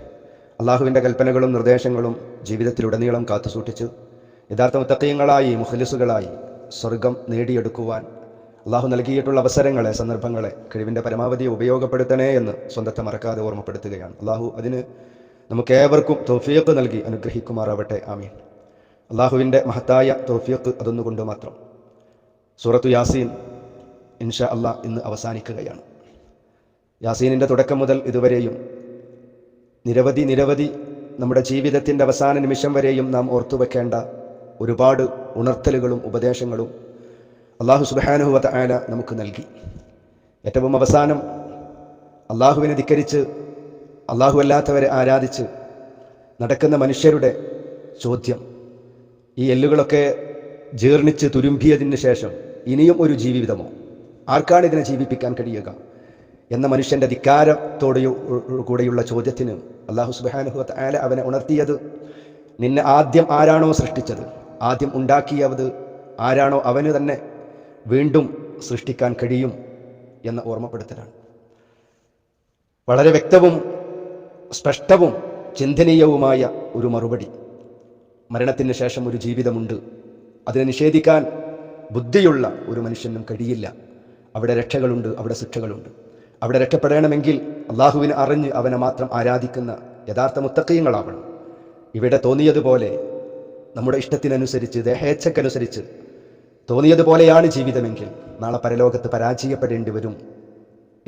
അള്ളാഹുവിൻ്റെ കൽപ്പനകളും നിർദ്ദേശങ്ങളും ജീവിതത്തിലുടനീളം കാത്തുസൂക്ഷിച്ച് യഥാർത്ഥ മുത്തഖീങ്ങളായി, മുഖ്ലിസുകളായി സ്വർഗം നേടിയെടുക്കുവാൻ അള്ളാഹു നൽകിയിട്ടുള്ള അവസരങ്ങളെ, സന്ദർഭങ്ങളെ കഴിവിൻ്റെ പരമാവധി ഉപയോഗപ്പെടുത്തണേ എന്ന് സ്വന്തത്തെ മറക്കാതെ ഓർമ്മപ്പെടുത്തുകയാണ്. അള്ളാഹു അതിന് നമുക്കേവർക്കും തൗഫീഖ് നൽകി അനുഗ്രഹിക്കുമാറാവട്ടെ. ആമീൻ. അള്ളാഹുവിൻ്റെ മഹത്തായ തൗഫീഖ് അതൊന്നുകൊണ്ട് മാത്രം. സൂറത്തു യാസീൻ ഇൻഷാ അള്ളാഹ് ഇന്ന് അവസാനിക്കുകയാണ്. യാസീനിൻ്റെ തുടക്കം മുതൽ ഇതുവരെയും നിരവധി നമ്മുടെ ജീവിതത്തിൻ്റെ അവസാന നിമിഷം വരെയും നാം ഓർത്തുവെക്കേണ്ട ഒരുപാട് ഉണർത്തലുകളും ഉപദേശങ്ങളും അള്ളാഹു സുബ്ഹാനഹു വ തആല നമുക്ക് നൽകി. ഏറ്റവും അവസാനം അള്ളാഹുവിനെ ധിക്കരിച്ച് അള്ളാഹു അല്ലാത്തവരെ ആരാധിച്ച് നടക്കുന്ന മനുഷ്യരുടെ ചോദ്യം, ഈ എല്ലുകളൊക്കെ ജീർണിച്ച് തുരുമ്പിയതിന് ശേഷം ഇനിയും ഒരു ജീവിതമോ? ആർക്കാണ് ഇതിനെ ജീവിപ്പിക്കാൻ കഴിയുക എന്ന മനുഷ്യൻ്റെ ധിക്കാരത്തോടു കൂടെയുള്ള ചോദ്യത്തിന് അള്ളാഹു സുബ്ഹാനഹു വ തആല അവനെ ഉണർത്തിയത്, നിന്നെ ആദ്യം ആരാണോ സൃഷ്ടിച്ചത്, ആദ്യം ഉണ്ടാക്കിയത് ആരാണോ അവന് തന്നെ വീണ്ടും സൃഷ്ടിക്കാൻ കഴിയും എന്ന ഓർമ്മപ്പെടുത്തലാണ്. വളരെ വ്യക്തവും സ്പഷ്ടവും ചിന്തനീയവുമായ ഒരു മറുപടി. മരണത്തിന് ശേഷം ഒരു ജീവിതമുണ്ട്, അതിനെ നിഷേധിക്കാൻ ബുദ്ധിയുള്ള ഒരു മനുഷ്യനും കഴിയില്ല. അവിടെ രക്ഷകളുണ്ട്, അവിടെ ശിക്ഷകളുണ്ട്. അവിടെ രക്ഷപ്പെടണമെങ്കിൽ അള്ളാഹുവിനെ അറിഞ്ഞ് അവനെ മാത്രം ആരാധിക്കുന്ന യഥാർത്ഥ മുത്തഖീങ്ങളാവണം. ഇവിടെ തോന്നിയതുപോലെ നമ്മുടെ ഇഷ്ടത്തിനനുസരിച്ച്, ദേഹേച്ഛക്കനുസരിച്ച് തോന്നിയതുപോലെയാണ് ജീവിതമെങ്കിൽ നാളെ പരലോകത്ത് പരാജയപ്പെടേണ്ടി വരും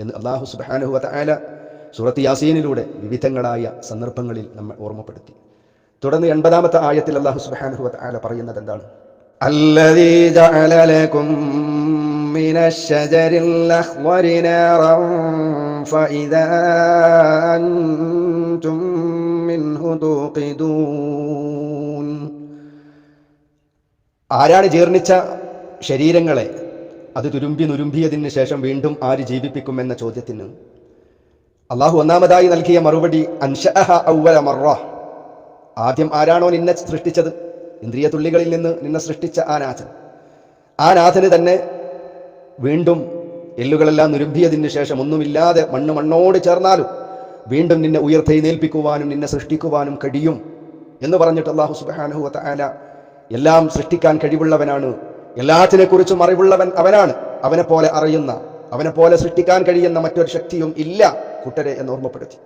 എന്ന് അള്ളാഹു സുബ്ഹാനഹു വ തആല സൂറത്ത് യാസീനിലൂടെ വിവിധങ്ങളായ സന്ദർഭങ്ങളിൽ നമ്മെ ഓർമ്മപ്പെടുത്തി. തുടർന്ന് 80-ാമത്തെ ആയത്തിൽ അള്ളാഹു സുബ്ഹാനഹു വ തആല പറയുന്നത് എന്താണ്? അല്ലദീ ജഅല ലകും മിനശ്ശജരിൽ അഖ്ളരി നാറൻ ഫഇദാ അൻതും മിൻഹു തൂഖിദൂൻ. ആരാണ് ജീർണിച്ച ശരീരങ്ങളെ അത് നുരുമ്പിയതിന് ശേഷം വീണ്ടും ആര് ജീവിപ്പിക്കുമെന്ന ചോദ്യത്തിന് അള്ളാഹു ഒന്നാമതായി നൽകിയ മറുപടി, അൻശഅഹ അവ്വല മറ. ആദ്യം ആരാണോ നിന്നെ സൃഷ്ടിച്ചത്, ഇന്ദ്രിയ തുള്ളികളിൽ നിന്ന് നിന്നെ സൃഷ്ടിച്ച ആ നാഥന് തന്നെ വീണ്ടും എല്ലുകളെല്ലാം നുരുമ്പിയതിന് ശേഷം ഒന്നുമില്ലാതെ മണ്ണോട് ചേർന്നാലും വീണ്ടും നിന്നെ ഉയർത്തെഴുന്നേൽപ്പിക്കുവാനും നിന്നെ സൃഷ്ടിക്കുവാനും കഴിയും എന്ന് പറഞ്ഞിട്ട് അള്ളാഹു സുബ്ഹാനഹു വ തആല എല്ലാം സൃഷ്ടിക്കാൻ കഴിവുള്ളവനാണ്, എല്ലാത്തിനെക്കുറിച്ചും അറിവുള്ളവൻ അവനാണ്. അവനെ പോലെ അറിയുന്ന, അവനെ പോലെ സൃഷ്ടിക്കാൻ കഴിയുന്ന മറ്റൊരു ശക്തിയും ഇല്ല കൂട്ടരെ എന്ന് ഓർമ്മപ്പെടുത്തി.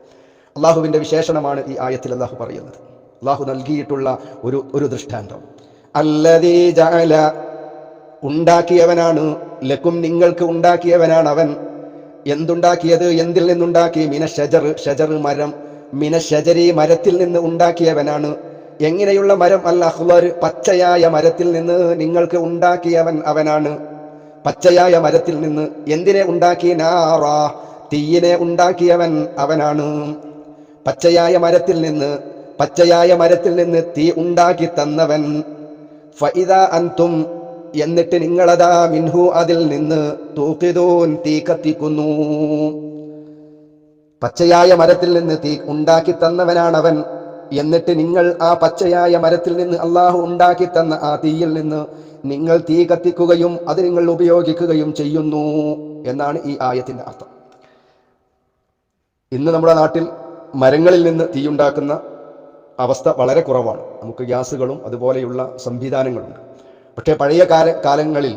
അള്ളാഹുവിൻ്റെ വിശേഷണമാണ് ഈ ആയത്തിൽ അള്ളാഹു പറയുന്നത്. അള്ളാഹു നൽകിയിട്ടുള്ള ഒരു ദൃഷ്ടാന്തം. അല്ലദീ ജഅല, ഉണ്ടാക്കിയവനാണ്, ലക്കും, നിങ്ങൾക്ക് ഉണ്ടാക്കിയവനാണ് അവൻ. എന്തുണ്ടാക്കിയത്? എന്തിൽ നിന്നുണ്ടാക്കി? മിനശ്ശജർ, ഷജർ മരം, മിനശ്ശജരി മരത്തിൽ നിന്ന് ഉണ്ടാക്കിയവനാണ്. എങ്ങനെയുള്ള മരം? അൽ അഖ്ളർ, പച്ചയായ മരത്തിൽ നിന്ന് നിങ്ങൾക്ക് ഉണ്ടാക്കിയവൻ അവനാണ്. പച്ചയായ മരത്തിൽ നിന്ന്. എന്തിനെ ഉണ്ടാക്കി? നാറ, തീയിനെ ഉണ്ടാക്കിയവൻ അവനാണ്. പച്ചയായ മരത്തിൽ നിന്ന് തീ ഉണ്ടാക്കി തന്നവൻ. ഫഇദാ അൻതും, എന്നിട്ട് നിങ്ങളതാ മിൻഹു, അതിൽ നിന്ന് തൂഖിദൂൻ, തീ കത്തിക്കുന്നു. പച്ചയായ മരത്തിൽ നിന്ന് തീ ഉണ്ടാക്കി തന്നവനാണവൻ. എന്നിട്ട് നിങ്ങൾ ആ പച്ചയായ മരത്തിൽ നിന്ന്, അള്ളാഹു ഉണ്ടാക്കി തന്ന ആ തീയിൽ നിന്ന് നിങ്ങൾ തീ കത്തിക്കുകയും അത് നിങ്ങൾ ഉപയോഗിക്കുകയും ചെയ്യുന്നു എന്നാണ് ഈ ആയത്തിന്റെ അർത്ഥം. ഇന്ന് നമ്മുടെ നാട്ടിൽ മരങ്ങളിൽ നിന്ന് തീയുണ്ടാക്കുന്ന അവസ്ഥ വളരെ കുറവാണ്. നമുക്ക് ഗ്യാസുകളും അതുപോലെയുള്ള സംവിധാനങ്ങളുണ്ട്. പക്ഷേ പഴയ കാലങ്ങളിൽ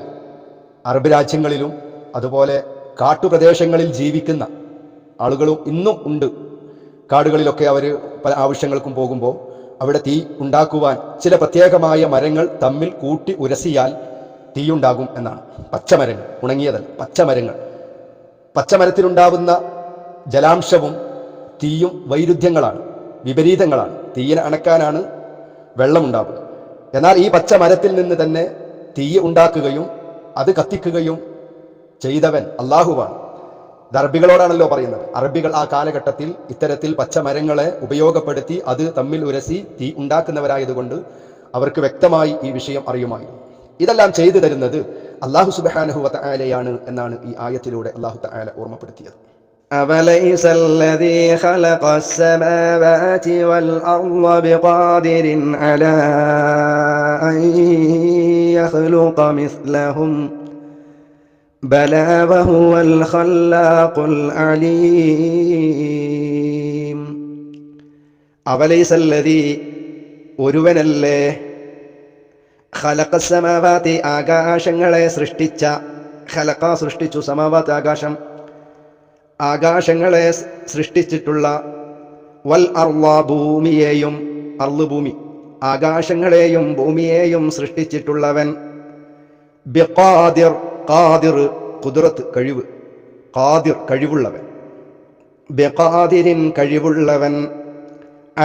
അറബ് രാജ്യങ്ങളിലും അതുപോലെ കാട്ടുപ്രദേശങ്ങളിൽ ജീവിക്കുന്ന ആളുകളും ഇന്നും ഉണ്ട്. കാടുകളിലൊക്കെ അവർ പല ആവശ്യങ്ങൾക്കും പോകുമ്പോൾ അവിടെ തീ ഉണ്ടാക്കുവാൻ ചില പ്രത്യേകമായ മരങ്ങൾ തമ്മിൽ കൂട്ടി ഉരസിയാൽ തീയുണ്ടാകും എന്നാണ്. പച്ചമരങ്ങൾ, ഉണങ്ങിയതല്ല, പച്ചമരങ്ങൾ. പച്ചമരത്തിലുണ്ടാവുന്ന ജലാംശവും തീയും വൈരുദ്ധ്യങ്ങളാണ്, വിപരീതങ്ങളാണ്. തീയിനെ അണക്കാനാണ് വെള്ളമുണ്ടാവുക. എന്നാൽ ഈ പച്ചമരത്തിൽ നിന്ന് തന്നെ തീ ഉണ്ടാക്കുകയും അത് കത്തിക്കുകയും ചെയ്തവൻ അള്ളാഹുവാണ്. ഇത് അറബികളോടാണല്ലോ പറയുന്നത്. അറബികൾ ആ കാലഘട്ടത്തിൽ ഇത്തരത്തിൽ പച്ചമരങ്ങളെ ഉപയോഗപ്പെടുത്തി അത് തമ്മിൽ ഉരസി തീ ഉണ്ടാക്കുന്നവരായതുകൊണ്ട് അവർക്ക് വ്യക്തമായി ഈ വിഷയം അറിയുമായിരുന്നു. ഇതെല്ലാം ചെയ്തു തരുന്നത് അല്ലാഹു സുബ്ഹാനഹു വ തആലയാണ് എന്നാണ് ഈ ആയത്തിലൂടെ അല്ലാഹു തആല ഓർമ്മപ്പെടുത്തിയത്. أوليس الذي خلق السماوات والأرض بقادر على أن يخلق مثلهم بلى وهو الخلاق العليم. അവലൈസല്ലദീ ഒരുവനല്ലേ ഖലഖസ്സമാവാതി ആകാശങ്ങളെ സൃഷ്ടിച്ച, ഖലഖ സൃഷ്ടിച്ചു, സമാവാത്ത് ആകാശം, ആകാശങ്ങളെ സൃഷ്ടിച്ചിട്ടുള്ള, വൽ അർള ഭൂമിയെയും, അർള് ഭൂമി, ആകാശങ്ങളെയും ഭൂമിയെയും സൃഷ്ടിച്ചിട്ടുള്ളവൻ, ബിഖാദിർ, ഖാദിർ ഖുദ്റത്ത് കഴിവ്, ഖാദിർ കഴിവുള്ളവൻ, ബിഖാദിരിൻ കഴിവുള്ളവൻ,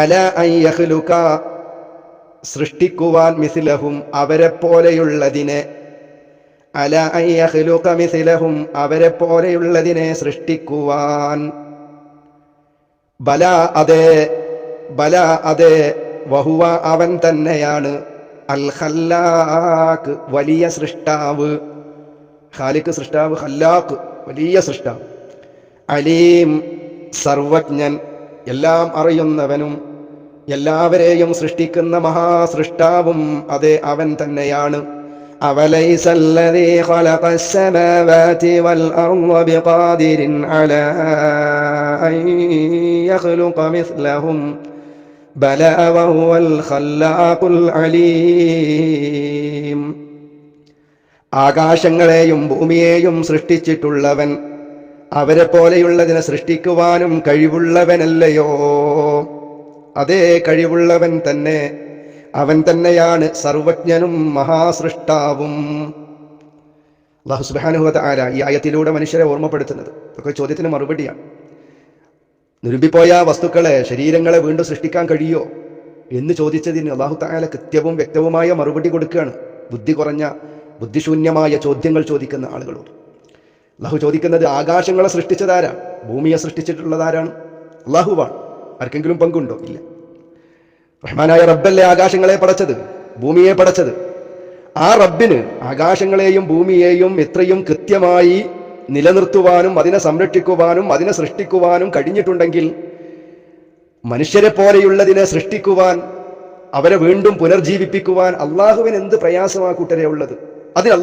അല അൻ യഖ്ലുക സൃഷ്ടിക്കുവാൻ, മിസ്ലഹും അവരെ പോലെയുള്ളതിനെ, അല അൻ യഖ്ലുക മിസ്ലഹും അവരെ പോലെയുള്ളതിനെ സൃഷ്ടിക്കുവാൻ, ബല അതെ, ബല അതെ, വഹുവ അവൻ തന്നെയാണ്, അൽ ഖല്ലാഖ് വലിയ സൃഷ്ടാവ്, ഖാലിഖ് സൃഷ്ടാവ്, ഖല്ലാഖ് വലിയ സൃഷ്ടാവ്, അലീം സർവജ്ഞൻ എല്ലാം അറിയുന്നവനും എല്ലാവരെയും സൃഷ്ടിക്കുന്ന മഹാസൃഷ്ടാവും അതെ അവൻ തന്നെയാണ്. അവലൈസല്ലദീ ഖലഖസ്സമാവാതി വൽ അർള ബിഖാദിരിൻ അലാ അൻ യഖ്ലുക മിസ്ലഹും ബലാ വഹുവൽ ഖല്ലാഖുൽ അലീം. ആകാശങ്ങളെയും ഭൂമിയെയും സൃഷ്ടിച്ചിട്ടുള്ളവൻ അവരെ പോലെയുള്ളതിനെ സൃഷ്ടിക്കുവാനും കഴിവുള്ളവനല്ലയോ? അതേ കഴിവുള്ളവൻ തന്നെ, അവൻ തന്നെയാണ് സർവജ്ഞനും മഹാസൃഷ്ടാവും. അല്ലാഹു സുബ്ഹാനഹു വ തആല ഈ ആയത്തിലൂടെ മനുഷ്യരെ ഓർമ്മപ്പെടുത്തുന്നത് ഒക്കെ ചോദ്യത്തിന് മറുപടിയാണ്. നിരുമ്പിപ്പോയ വസ്തുക്കളെ, ശരീരങ്ങളെ വീണ്ടും സൃഷ്ടിക്കാൻ കഴിയോ എന്ന് ചോദിച്ചതിന് അല്ലാഹു തആല കൃത്യവും വ്യക്തവുമായ മറുപടി കൊടുക്കുകയാണ്. ബുദ്ധി കുറഞ്ഞ, ബുദ്ധിശൂന്യമായ ചോദ്യങ്ങൾ ചോദിക്കുന്ന ആളുകളോട് അല്ലാഹു ചോദിക്കുന്നത്, ആകാശങ്ങളെ സൃഷ്ടിച്ചതാരാണ്? ഭൂമിയെ സൃഷ്ടിച്ചിട്ടുള്ളതാരാണ്? അല്ലാഹുവാണ്. ആർക്കെങ്കിലും പങ്കുണ്ടോ? ഇല്ല. റഹ്മാനായ റബ്ബല്ലേ ആകാശങ്ങളെ പടച്ചത്, ഭൂമിയെ പടച്ചത്. ആ റബ്ബിന് ആകാശങ്ങളെയും ഭൂമിയെയും എത്രയും കൃത്യമായി നിലനിർത്തുവാനും അതിനെ സംരക്ഷിക്കുവാനും അതിനെ സൃഷ്ടിക്കുവാനും കഴിഞ്ഞിട്ടുണ്ടെങ്കിൽ, മനുഷ്യരെ പോലെയുള്ളതിനെ സൃഷ്ടിക്കുവാൻ, അവരെ വീണ്ടും പുനർജീവിപ്പിക്കുവാൻ അള്ളാഹുവിന് എന്ത് പ്രയാസമാ കൂട്ടരെ ഉള്ളത്? അതിന്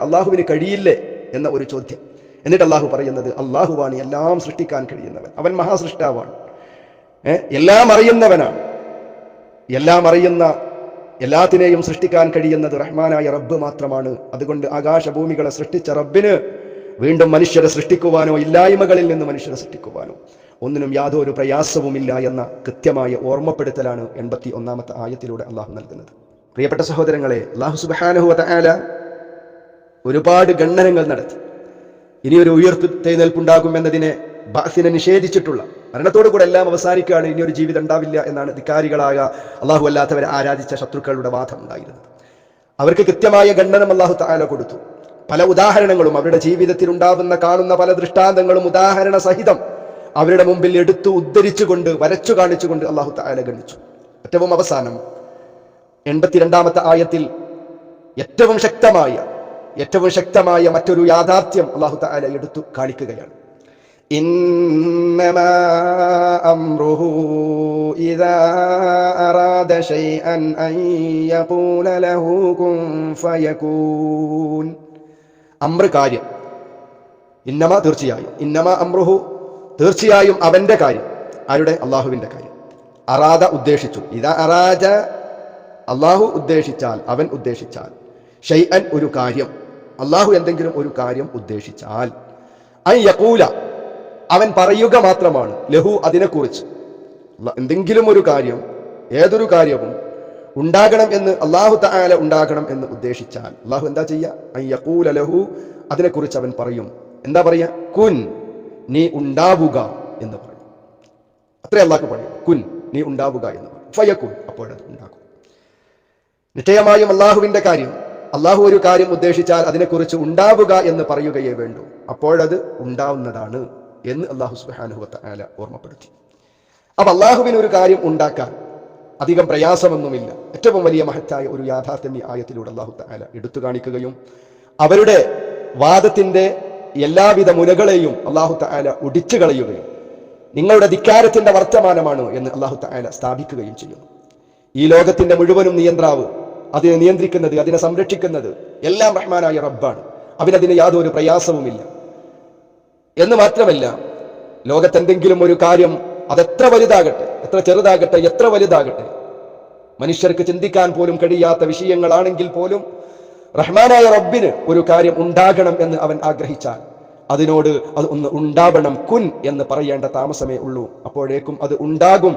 അള്ളാഹുവിന് കഴിയില്ലേ എന്ന ഒരു ചോദ്യം. എന്നിട്ട് അള്ളാഹു പറയുന്നത്, അള്ളാഹുവാണ് എല്ലാം സൃഷ്ടിക്കാൻ കഴിയുന്നവൻ, അവൻ മഹാസൃഷ്ടാവാണ്, എല്ലാം അറിയുന്നവനാണ്. എല്ലാം അറിയുന്ന, എല്ലാത്തിനെയും സൃഷ്ടിക്കാൻ കഴിയുന്നത് റഹ്മാനായ റബ്ബ് മാത്രമാണ്. അതുകൊണ്ട് ആകാശഭൂമികളെ സൃഷ്ടിച്ച റബ്ബിന് വീണ്ടും മനുഷ്യരെ സൃഷ്ടിക്കുവാനോ ഇല്ലായ്മകളിൽ നിന്ന് മനുഷ്യരെ സൃഷ്ടിക്കുവാനോ ഒന്നിനും യാതൊരു പ്രയാസവുമില്ല എന്ന കൃത്യമായ ഓർമ്മപ്പെടുത്തലാണ് 81-ാമത്തെ ആയത്തിലൂടെ അള്ളാഹു നൽകുന്നത്. പ്രിയപ്പെട്ട സഹോദരങ്ങളെ, അല്ലാഹു സുബ്ഹാനഹു വ തആല ഒരുപാട് ഗണനങ്ങൾ നടത്തി. ഇനിയൊരു ഉയർത്തെഴുന്നേൽപ്പുണ്ടാകുമെന്നതിനെ, ബഅസിനെ നിഷേധിച്ചിട്ടുള്ള, മരണത്തോടു കൂടെ എല്ലാം അവസാനിക്കുകയാണ്, ഇനിയൊരു ജീവിതം ഉണ്ടാവില്ല എന്നാണ് ധിക്കാരികളായ അള്ളാഹു അല്ലാത്തവരെ ആരാധിച്ച ശത്രുക്കളുടെ വാദം ഉണ്ടായിരുന്നത്. അവർക്ക് കൃത്യമായ ഗണനം അള്ളാഹു തആല കൊടുത്തു. പല ഉദാഹരണങ്ങളും അവരുടെ ജീവിതത്തിൽ ഉണ്ടാവുന്ന, കാണുന്ന പല ദൃഷ്ടാന്തങ്ങളും ഉദാഹരണ സഹിതം അവരുടെ മുമ്പിൽ എടുത്തു ഉദ്ധരിച്ചുകൊണ്ട്, വരച്ചു കാണിച്ചുകൊണ്ട് അള്ളാഹു തആല ഗണിച്ചു. ഏറ്റവും അവസാനം 82-ാമത്തെ ആയത്തിൽ ഏറ്റവും ശക്തമായ മറ്റൊരു യാഥാർത്ഥ്യം അള്ളാഹു തആല എടുത്തു കാണിക്കുകയാണ്. ഇന്നമാ അംറുഹു ഇദാ അറാദ ശൈഅൻ അൻ യഖൂല ലഹു കുൻ ഫയകൂൻ. അംർ കാര്യം, ഇന്നമാ തീർച്ചയായും, ഇന്നമാ അംറുഹു തീർച്ചയായും അവന്റെ കാര്യം. ആരുടെ? അള്ളാഹുവിന്റെ കാര്യം. അറാദ ഉദ്ദേശിച്ചു, ഇദാ അറാദ അള്ളാഹു ഉദ്ദേശിച്ചാൽ, അവൻ ഉദ്ദേശിച്ചാൽ, ഷൈഅൻ ഒരു കാര്യം, അള്ളാഹു എന്തെങ്കിലും ഒരു കാര്യം ഉദ്ദേശിച്ചാൽ, അൻ യഖൂല അവൻ പറയുക മാത്രമാണ്, ലഹു അതിനെക്കുറിച്ച്, എന്തെങ്കിലും ഒരു കാര്യം, ഏതൊരു കാര്യവും ഉണ്ടാകണം എന്ന് അല്ലാഹു തആല ഉണ്ടാകണം എന്ന് ഉദ്ദേശിച്ചാൽ അല്ലാഹു എന്താ ചെയ്യുക? അൻ യഖൂല ലഹു അതിനെക്കുറിച്ച് അവൻ പറയും. എന്താ പറയുക? കുൻ നീ ഉണ്ടാവുക എന്ന് പറയും. അത്രേ അല്ലാഹു പറയും, കുൻ നീ ഉണ്ടാവുക എന്ന് പറയും. ഫയകുൻ അപ്പോഴത് ഉണ്ടാകും. നിശ്ചയമായും അല്ലാഹുവിന്റെ കാര്യം, അല്ലാഹു ഒരു കാര്യം ഉദ്ദേശിച്ചാൽ അതിനെക്കുറിച്ച് ഉണ്ടാവുക എന്ന് പറയുകയേ വേണ്ടൂ, അപ്പോഴത് ഉണ്ടാവുന്നതാണ് എന്ന് അല്ലാഹു സുബ്ഹാനഹു വ തആല ഓർമ്മപ്പെടുത്തി. അപ്പൊ അല്ലാഹുവിന് ഒരു കാര്യം ഉണ്ടാക്കാൻ അധികം പ്രയാസമൊന്നുമില്ല. ഏറ്റവും വലിയ മഹത്തായ ഒരു യാഥാർത്ഥ്യം ഈ ആയത്തിലൂടെ അല്ലാഹു തആല എടുത്തു കാണിക്കുകയും അവരുടെ വാദത്തിന്റെ എല്ലാവിധ മുനകളെയും അല്ലാഹു തആല ഒടിച്ചു കളയുകയും നിങ്ങളുടെ ധിക്കാരത്തിന്റെ വർത്തമാനമാണ് എന്ന് അല്ലാഹു തആല സ്ഥാപിക്കുകയും ചെയ്യുന്നു. ഈ ലോകത്തിന്റെ മുഴുവനും നിയന്ത്രാവ്, അതിനെ നിയന്ത്രിക്കുന്നത്, അതിനെ സംരക്ഷിക്കുന്നത് എല്ലാം റഹ്മാനായ റബ്ബാണ്. അവനതിന് യാതൊരു പ്രയാസവുമില്ല. എന്ന് മാത്രമല്ല, ലോകത്തെന്തെങ്കിലും ഒരു കാര്യം അതെത്ര വലുതാകട്ടെ, എത്ര ചെറുതാകട്ടെ, എത്ര വലുതാകട്ടെ, മനുഷ്യർക്ക് ചിന്തിക്കാൻ പോലും കഴിയാത്ത വിഷയങ്ങളാണെങ്കിൽ പോലും റഹ്മാനായ റബ്ബിന് ഒരു കാര്യം ഉണ്ടാകണം എന്ന് അവൻ ആഗ്രഹിച്ചാൽ അതിനോട് അത് ഒന്ന് ഉണ്ടാവണം, കുൻ എന്ന് പറയേണ്ട താമസമേ ഉള്ളൂ. അപ്പോഴേക്കും അത് ഉണ്ടാകും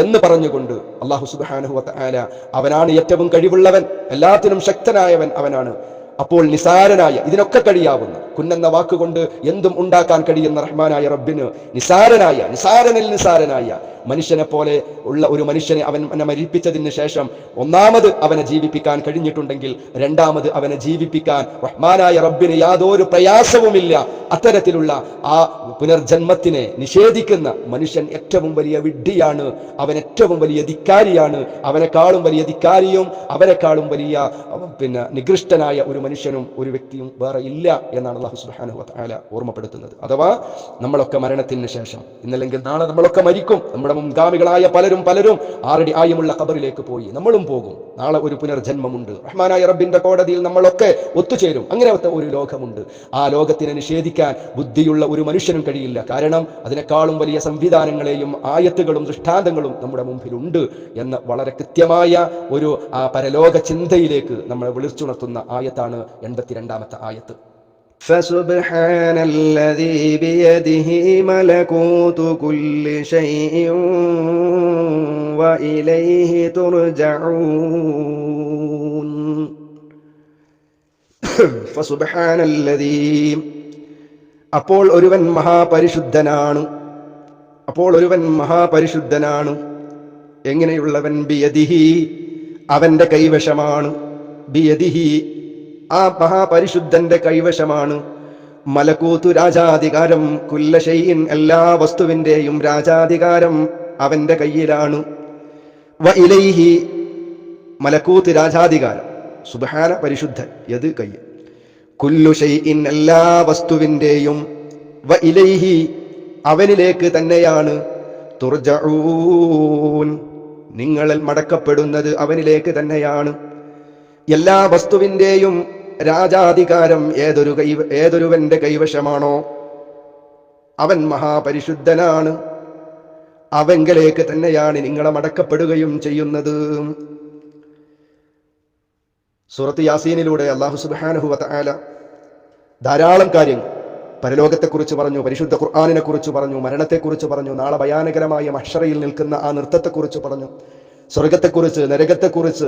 എന്ന് പറഞ്ഞുകൊണ്ട് അല്ലാഹു സുബ്ഹാനഹു വ തആല അവനാണ് ഏറ്റവും കഴിവുള്ളവൻ, എല്ലാത്തിനും ശക്തനായവൻ അവനാണ്. അപ്പോൾ നിസാരനായ, ഇതിനൊക്കെ കഴിയാവുന്ന, കുന്നെന്ന വാക്കുകൊണ്ട് എന്തും ഉണ്ടാക്കാൻ കഴിയുന്ന റഹ്മാനായ റബ്ബിന് നിസാരനിൽ നിസാരനായ മനുഷ്യനെ പോലെ ഉള്ള ഒരു മനുഷ്യനെ അവനെ മരിപ്പിച്ചതിന് ശേഷം ഒന്നാമത് അവനെ ജീവിപ്പിക്കാൻ കഴിഞ്ഞിട്ടുണ്ടെങ്കിൽ രണ്ടാമത് അവനെ ജീവിപ്പിക്കാൻ റഹ്മാനായ റബ്ബിന് യാതൊരു പ്രയാസവുമില്ല. അത്തരത്തിലുള്ള ആ പുനർജന്മത്തിനെ നിഷേധിക്കുന്ന മനുഷ്യൻ ഏറ്റവും വലിയ വിഡ്ഢിയാണ്, അവൻ ഏറ്റവും വലിയ ധിക്കാരിയാണ്. അവനെക്കാളും വലിയ ധിക്കാരിയും അവനെക്കാളും വലിയ നികൃഷ്ടനായ ഒരു മനുഷ്യനും ഒരു വ്യക്തിയും വേറെ ഇല്ല എന്നാണ് അല്ലാഹു സുബ്ഹാനഹു വ തആല ഓർമ്മപ്പെടുത്തുന്നത്. അഥവാ നമ്മളൊക്കെ മരണത്തിന് ശേഷം, ഇന്നല്ലെങ്കിൽ നാളെ നമ്മളൊക്കെ മരിക്കും. നമ്മുടെ മുൻഗാമികളായ പലരും 6 അടി ആയമുള്ള ഖബറിലേക്ക് പോയി, നമ്മളും പോകും. നാളെ ഒരു പുനർജന്മമുണ്ട്. റഹ്മാനായ റബ്ബിന്റെ കോടതിയിൽ നമ്മളൊക്കെ ഒത്തുചേരും. അങ്ങനത്തെ ഒരു ലോകമുണ്ട്. ആ ലോകത്തിനെ നിഷേധിക്കാൻ ബുദ്ധിയുള്ള ഒരു മനുഷ്യനും കഴിയില്ല. കാരണം അതിനേക്കാളും വലിയ സംവിധാനങ്ങളെയും ആയത്തുകളും ദൃഷ്ടാന്തങ്ങളും നമ്മുടെ മുമ്പിലുണ്ട് എന്ന വളരെ കൃത്യമായ ഒരു പരലോക ചിന്തയിലേക്ക് നമ്മളെ വിളിച്ചുണർത്തുന്ന ആയത്താണ് 82ാമത്തെ ആയത്ത്. فسبحان الذي بيده ملكوت كل شيء وإليه ترجعون. فسبحان الذي അപ്പോൾ ഒരുവൻ മഹാപരിശുദ്ധനാണ്. എങ്ങനെയുള്ളവൻ? ബിയദിഹി, അവന്റെ കൈവശമാണ്. ബിയദിഹി, ആ മഹാപരിശുദ്ധന്റെ കൈവശമാണ്. മലക്കൂത്തു, രാജാധികാരം. കുല്ല ഷൈഇൻ, എല്ലാ വസ്തുവിന്റെയും രാജാധികാരം അവന്റെ കയ്യിലാണ്. വ ഇലൈഹി, മലക്കൂത്ത് രാജാധികാരം, സുബ്ഹാന പരിശുദ്ധൻ, യത് കൈ. കുല്ലു ഷൈഇൻ, എല്ലാ വസ്തുവിന്റെയും. വ ഇലൈഹി, അവനിലേക്ക് തന്നെയാണ്. തുർജഊൻ, നിങ്ങൾ മടക്കപ്പെടുന്നത് അവനിലേക്ക് തന്നെയാണ്. എല്ലാ വസ്തുവിന്റെയും രാജാധികാരം ഏതൊരുവന്റെ കൈവശമാണോ അവൻ മഹാപരിശുദ്ധനാണ്. അവങ്കലേക്ക് തന്നെയാണ് നിങ്ങളെ മടക്കപ്പെടുകയും ചെയ്യുന്നത്. സൂറത്ത് യാസീനിലൂടെ അല്ലാഹു സുബ്ഹാനഹു വ തആല ധാരാളം കാര്യങ്ങൾ പരലോകത്തെക്കുറിച്ച് പറഞ്ഞു, പരിശുദ്ധ ഖുർആനിനെ കുറിച്ച് പറഞ്ഞു, മരണത്തെക്കുറിച്ച് പറഞ്ഞു, നാളെ ഭയാനകരമായ മഹ്ശറയിൽ നിൽക്കുന്ന ആ നൃത്തത്തെക്കുറിച്ച് പറഞ്ഞു, സ്വർഗത്തെക്കുറിച്ച്, നരകത്തെക്കുറിച്ച്,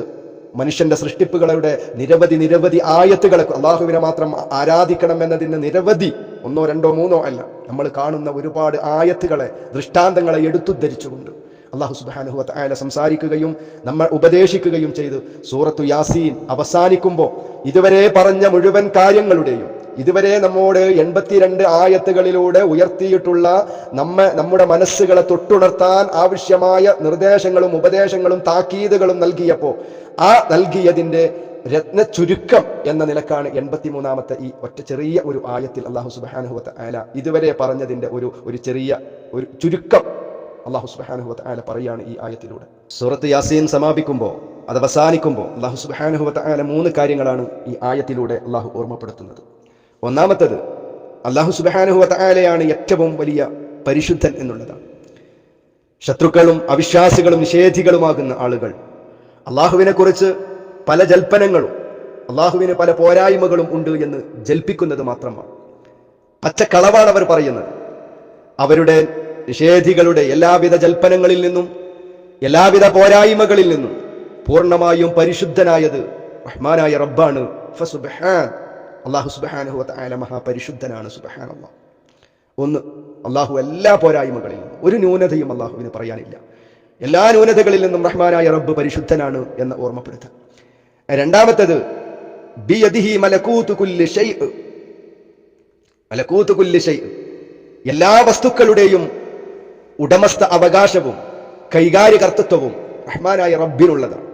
മനുഷ്യന്റെ സൃഷ്ടിപ്പുകളുടെ നിരവധി ആയത്തുകളെ, അള്ളാഹുവിനെ മാത്രം ആരാധിക്കണം എന്നതിന് നിരവധി, 1, 2, 3 അല്ല, നമ്മൾ കാണുന്ന ഒരുപാട് ആയത്തുകളെ, ദൃഷ്ടാന്തങ്ങളെ എടുത്തുദ്ധരിച്ചുകൊണ്ട് അല്ലാഹു സുബ്ഹാനഹു വ തആല സംസാരിക്കുകയും നമ്മൾ ഉപദേശിക്കുകയും ചെയ്ത് സൂറത്തു യാസീൻ അവസാനിക്കുമ്പോൾ ഇതുവരെ പറഞ്ഞ മുഴുവൻ കാര്യങ്ങളുടെയും, ഇതുവരെ നമ്മോട് 82 ആയത്തുകളിലൂടെ ഉയർത്തിയിട്ടുള്ള നമ്മുടെ മനസ്സുകളെ തൊട്ടുണർത്താൻ ആവശ്യമായ നിർദ്ദേശങ്ങളും ഉപദേശങ്ങളും താക്കീതുകളും നൽകിയപ്പോൾ ആ നൽകിയതിന്റെ രത്ന ചുരുക്കം എന്ന നിലക്കാണ് 83ാമത്തെ ഈ ഒറ്റ ചെറിയ ഒരു ആയത്തിൽ അല്ലാഹു സുബ്ഹാനഹു വ തആല ഇതുവരെ പറഞ്ഞതിന്റെ ഒരു ചെറിയ ഒരു ചുരുക്കം അല്ലാഹു സുബ്ഹാനഹു വ തആല പറയാണ് ഈ ആയത്തിലൂടെ. സൂറത്ത് യാസീൻ സമാപിക്കുമ്പോൾ, അത് അവസാനിക്കുമ്പോൾ അല്ലാഹു സുബ്ഹാനഹു വ തആല 3 കാര്യങ്ങളാണ് ഈ ആയത്തിലൂടെ അല്ലാഹു ഓർമ്മപ്പെടുത്തുന്നത്. ഒന്നാമത്തത്, അല്ലാഹു സുബ്ഹാനഹു വ തആലയാണ് ഏറ്റവും വലിയ പരിശുദ്ധൻ എന്നുള്ളതാണ്. ശത്രുക്കളും അവിശ്വാസികളും നിഷേധികളുമാകുന്ന ആളുകൾ അള്ളാഹുവിനെ കുറിച്ച് പല ജൽപ്പനങ്ങളും, അള്ളാഹുവിന് പല പോരായ്മകളും ഉണ്ട് എന്ന് ജൽപ്പിക്കുന്നത് മാത്രമാണ്. പച്ചക്കളവാണ് അവർ പറയുന്നത്. അവരുടെ നിഷേധികളുടെ എല്ലാവിധ ജൽപ്പനങ്ങളിൽ നിന്നും എല്ലാവിധ പോരായ്മകളിൽ നിന്നും പൂർണ്ണമായും പരിശുദ്ധനായത് റഹ്മാനായ റബ്ബാണ്. ഫസുബ്ഹാൻ, അല്ലാഹു സുബ്ഹാനഹു വ തആല മഹാപരിശുദ്ധനാണ്. സുബ്ഹാനല്ലാഹ്. ഒന്ന്, അല്ലാഹു എല്ലാ പോരായ്മകളിൽ നിന്നും ഒരു ന്യൂനതയും അല്ലാഹുവിന് പറയാനില്ല. എല്ലാ ന്യൂനതകളിൽ നിന്നും റഹ്മാനായ റബ്ബ് പരിശുദ്ധനാണ് എന്ന് ഓർമ്മപ്പെടുത്താം. രണ്ടാമത്തേത്, ബിയദിഹി മലകൂതു കുല്ലി ഷൈഅ്. മലകൂതു കുല്ലി ഷൈഅ്, എല്ലാ വസ്തുക്കളുടെയും ഉടമസ്ഥ അവകാശവും കൈകാര്യകർത്തൃത്വവും റഹ്മാനായ റബ്ബിനുള്ളതാണ്.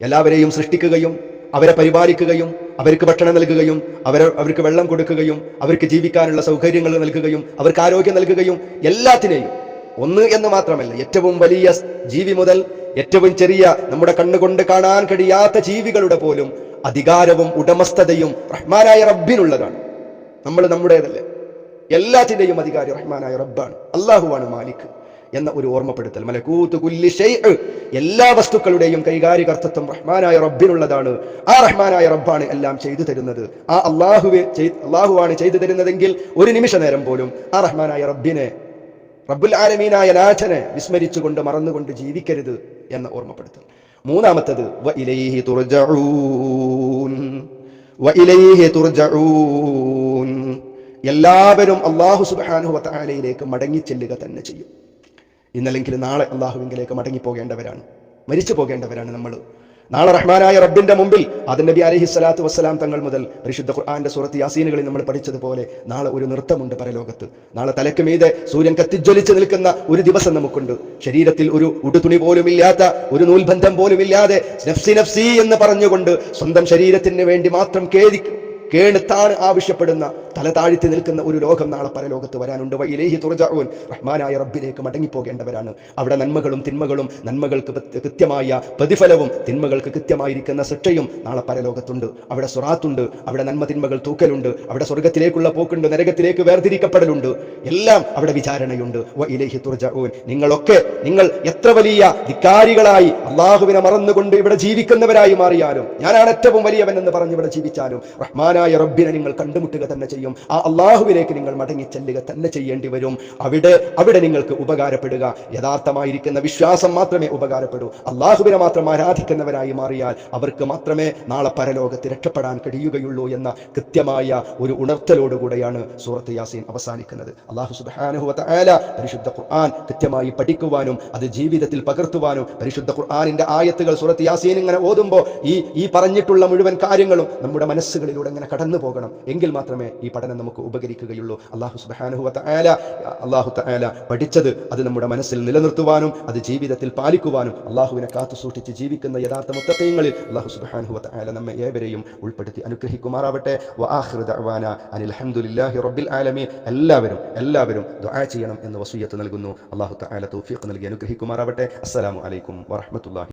എല്ലാവരെയും സൃഷ്ടിക്കുകയും അവരെ പരിപാലിക്കുകയും അവർക്ക് ഭക്ഷണം നൽകുകയും അവർക്ക് വെള്ളം കൊടുക്കുകയും അവർക്ക് ജീവിക്കാനുള്ള സൗകര്യങ്ങൾ നൽകുകയും അവർക്ക് ആരോഗ്യം നൽകുകയും എല്ലാത്തിനെയും ഒന്ന് എന്ന് മാത്രമല്ല, ഏറ്റവും വലിയ ജീവി മുതൽ ഏറ്റവും ചെറിയ നമ്മുടെ കണ്ണുകൊണ്ട് കാണാൻ കഴിയാത്ത ജീവികളുടെ പോലും അധികാരവും ഉടമസ്ഥതയും റഹ്മാനായ റബ്ബിനുള്ളതാണ്. നമ്മൾ നമ്മുടേതല്ല. എല്ലാത്തിന്റെയും അധികാരി റഹ്മാനായ റബ്ബാണ്, അല്ലാഹുവാണ് മാലിക് എന്ന ഒരു ഓർമ്മപ്പെടുത്തൽ. മലകൂത്ത് കുല്ലി ഷൈഅ്, എല്ലാ വസ്തുക്കളുടെയും കൈകാര്യകർത്തൃത്വം റഹ്മാനായ റബ്ബിനുള്ളതാണ്. ആ റഹ്മാനായ റബ്ബാണ് എല്ലാം ചെയ്തു തരുന്നത്. ആ അള്ളാഹുവാണ് ചെയ്തു തരുന്നതെങ്കിൽ ഒരു നിമിഷ നേരം പോലും ആ റഹ്മാനായ റബ്ബിനെ, റബ്ബുൽ ആലമീനായ നാഥനെ വിസ്മരിച്ചുകൊണ്ട് മറന്നുകൊണ്ട് ജീവിക്കരുത് എന്ന ഓർമ്മപ്പെടുത്തൽ. മൂന്നാമത്തത് വഇലൈഹി തുർജഊൻ, വഇലൈഹി തുർജഊൻ, എല്ലാവരും അല്ലാഹു സുബ്ഹാനഹു വ തആലയിലേക്ക് മടങ്ങിച്ചെല്ലുക തന്നെ ചെയ്യും. ഇന്നല്ലെങ്കിൽ നാളെ അള്ളാഹുവിലേക്ക് മടങ്ങിപ്പോകേണ്ടവരാണ്, മരിച്ചു പോകേണ്ടവരാണ് നമ്മൾ. നാളെ റഹ്മാനായ റബ്ബിന്റെ മുമ്പിൽ ആദം നബി അലൈഹി സ്വലാത്തു വസ്സലാം തങ്ങൾ മുതൽ പരിശുദ്ധ ഖുർആന്റെ സൂറത്ത് യാസീനുകളിൽ നമ്മൾ പഠിച്ചതുപോലെ നാളെ ഒരു നൃത്തമുണ്ട് പരലോകത്ത്. നാളെ തലക്ക് മീതെ സൂര്യൻ കത്തിജ്വലിച്ച് നിൽക്കുന്ന ഒരു ദിവസം നമുക്കുണ്ട്. ശരീരത്തിൽ ഒരു ഉടുതുണി പോലും ഇല്ലാത്ത, ഒരു നൂൽബന്ധം പോലും ഇല്ലാതെ നഫ്സി നഫ്സി എന്ന് പറഞ്ഞുകൊണ്ട് സ്വന്തം ശരീരത്തിന് വേണ്ടി മാത്രം കേണുത്താണ് ആവശ്യപ്പെടുന്ന, തല താഴ്ത്തി നിൽക്കുന്ന ഒരു ലോകം നാളെ പരലോകത്ത് വരാനുണ്ട്. വഇലൈഹി തുർജഊൻ, റഹ്മാനായ റബ്ബിലേക്ക് മടങ്ങിപ്പോകേണ്ടവരാണ്. അവിടെ നന്മകളും തിന്മകളും, നന്മകൾക്ക് കൃത്യമായ പ്രതിഫലവും തിന്മകൾക്ക് കൃത്യമായിരിക്കുന്ന ശിക്ഷയും നാളെ പരലോകത്തുണ്ട്. അവിടെ സിറാത്തുണ്ട്, അവിടെ നന്മ തിന്മകൾ തൂക്കലുണ്ട്, അവിടെ സ്വർഗത്തിലേക്കുള്ള പോക്കുണ്ട്, നരകത്തിലേക്ക് വേർതിരിക്കപ്പെടലുണ്ട്, എല്ലാം അവിടെ വിചാരണയുണ്ട്. വഇലൈഹി തുർജഊൻ, നിങ്ങൾ എത്ര വലിയ ധിക്കാരികളായി അള്ളാഹുവിനെ മറന്നുകൊണ്ട് ഇവിടെ ജീവിക്കുന്നവരായി മാറിയാലും, ഞാനാണ് ഏറ്റവും വലിയവൻ എന്ന് പറഞ്ഞ് ഇവിടെ ജീവിച്ചാലും റഹ്മാനായ റബ്ബിനെ നിങ്ങൾ കണ്ടുമുട്ടുക തന്നെ ചെയ്യും. ആ അള്ളാഹുവിലേക്ക് നിങ്ങൾ മടങ്ങി ചെല്ലുക തന്നെ ചെയ്യേണ്ടി വരും. അവിടെ നിങ്ങൾക്ക് ഉപകാരപ്പെടുക യഥാർത്ഥമായിരിക്കുന്ന വിശ്വാസം മാത്രമേ ഉപകാരപ്പെടൂ. അള്ളാഹുവിനെ മാത്രം ആരാധിക്കുന്നവരായി മാറിയാൽ അവർക്ക് മാത്രമേ നാളെ പരലോകത്ത് രക്ഷപ്പെടാൻ കഴിയുകയുള്ളൂ എന്ന കൃത്യമായ ഒരു ഉണർത്തലോടുകൂടെയാണ് സൂറത്ത് യാസീൻ അവസാനിക്കുന്നത്. അല്ലാഹു സുബ്ഹാനഹു വ തആല പരിശുദ്ധ ഖുർആൻ കൃത്യമായി പഠിക്കുവാനും അത് ജീവിതത്തിൽ പകർത്തുവാനും, പരിശുദ്ധ ഖുർആനിന്റെ ആയത്തുകൾ സൂറത്ത് യാസീൻ ഇങ്ങനെ ഓതുമ്പോൾ ഈ പറഞ്ഞിട്ടുള്ള മുഴുവൻ കാര്യങ്ങളും നമ്മുടെ മനസ്സുകളിലൂടെ ഇങ്ങനെ കടന്നു പോകണം. എങ്കിൽ മാത്രമേ ഈ പഠനം നമുക്ക് ഉപകരിക്കുകയുള്ളൂ. അല്ലാഹു സുബ്ഹാനഹു വ തആല പഠിച്ചത് അത് നമ്മുടെ മനസ്സിൽ നിലനിർത്തുവാനും അത് ജീവിതത്തിൽ പാലിക്കുവാനും അള്ളാഹുവിനെ കാത്തു സൂക്ഷിച്ച് ജീവിക്കുന്ന യഥാർത്ഥ മുത്തഖീങ്ങളിൽ അല്ലാഹു സുബ്ഹാനഹു വ തആല നമ്മെ ഏവരെയും ഉൾപ്പെടുത്തി അനുഗ്രഹിക്കുമാറാവട്ടെ. വആഖിറു ദഅവാനാ അനിൽ ഹംദുലില്ലാഹി റബ്ബിൽ ആലമീൻ. എല്ലാവരും ദുആ ചെയ്യണം എന്ന് വസിയ്യത്ത് നൽകുന്നു. അല്ലാഹു തആല തൗഫീഖ് നൽകി അനുഗ്രഹിക്കുമാറാവട്ടെ. അസ്സലാമു അലൈക്കും വറഹ്മത്തുള്ളാഹി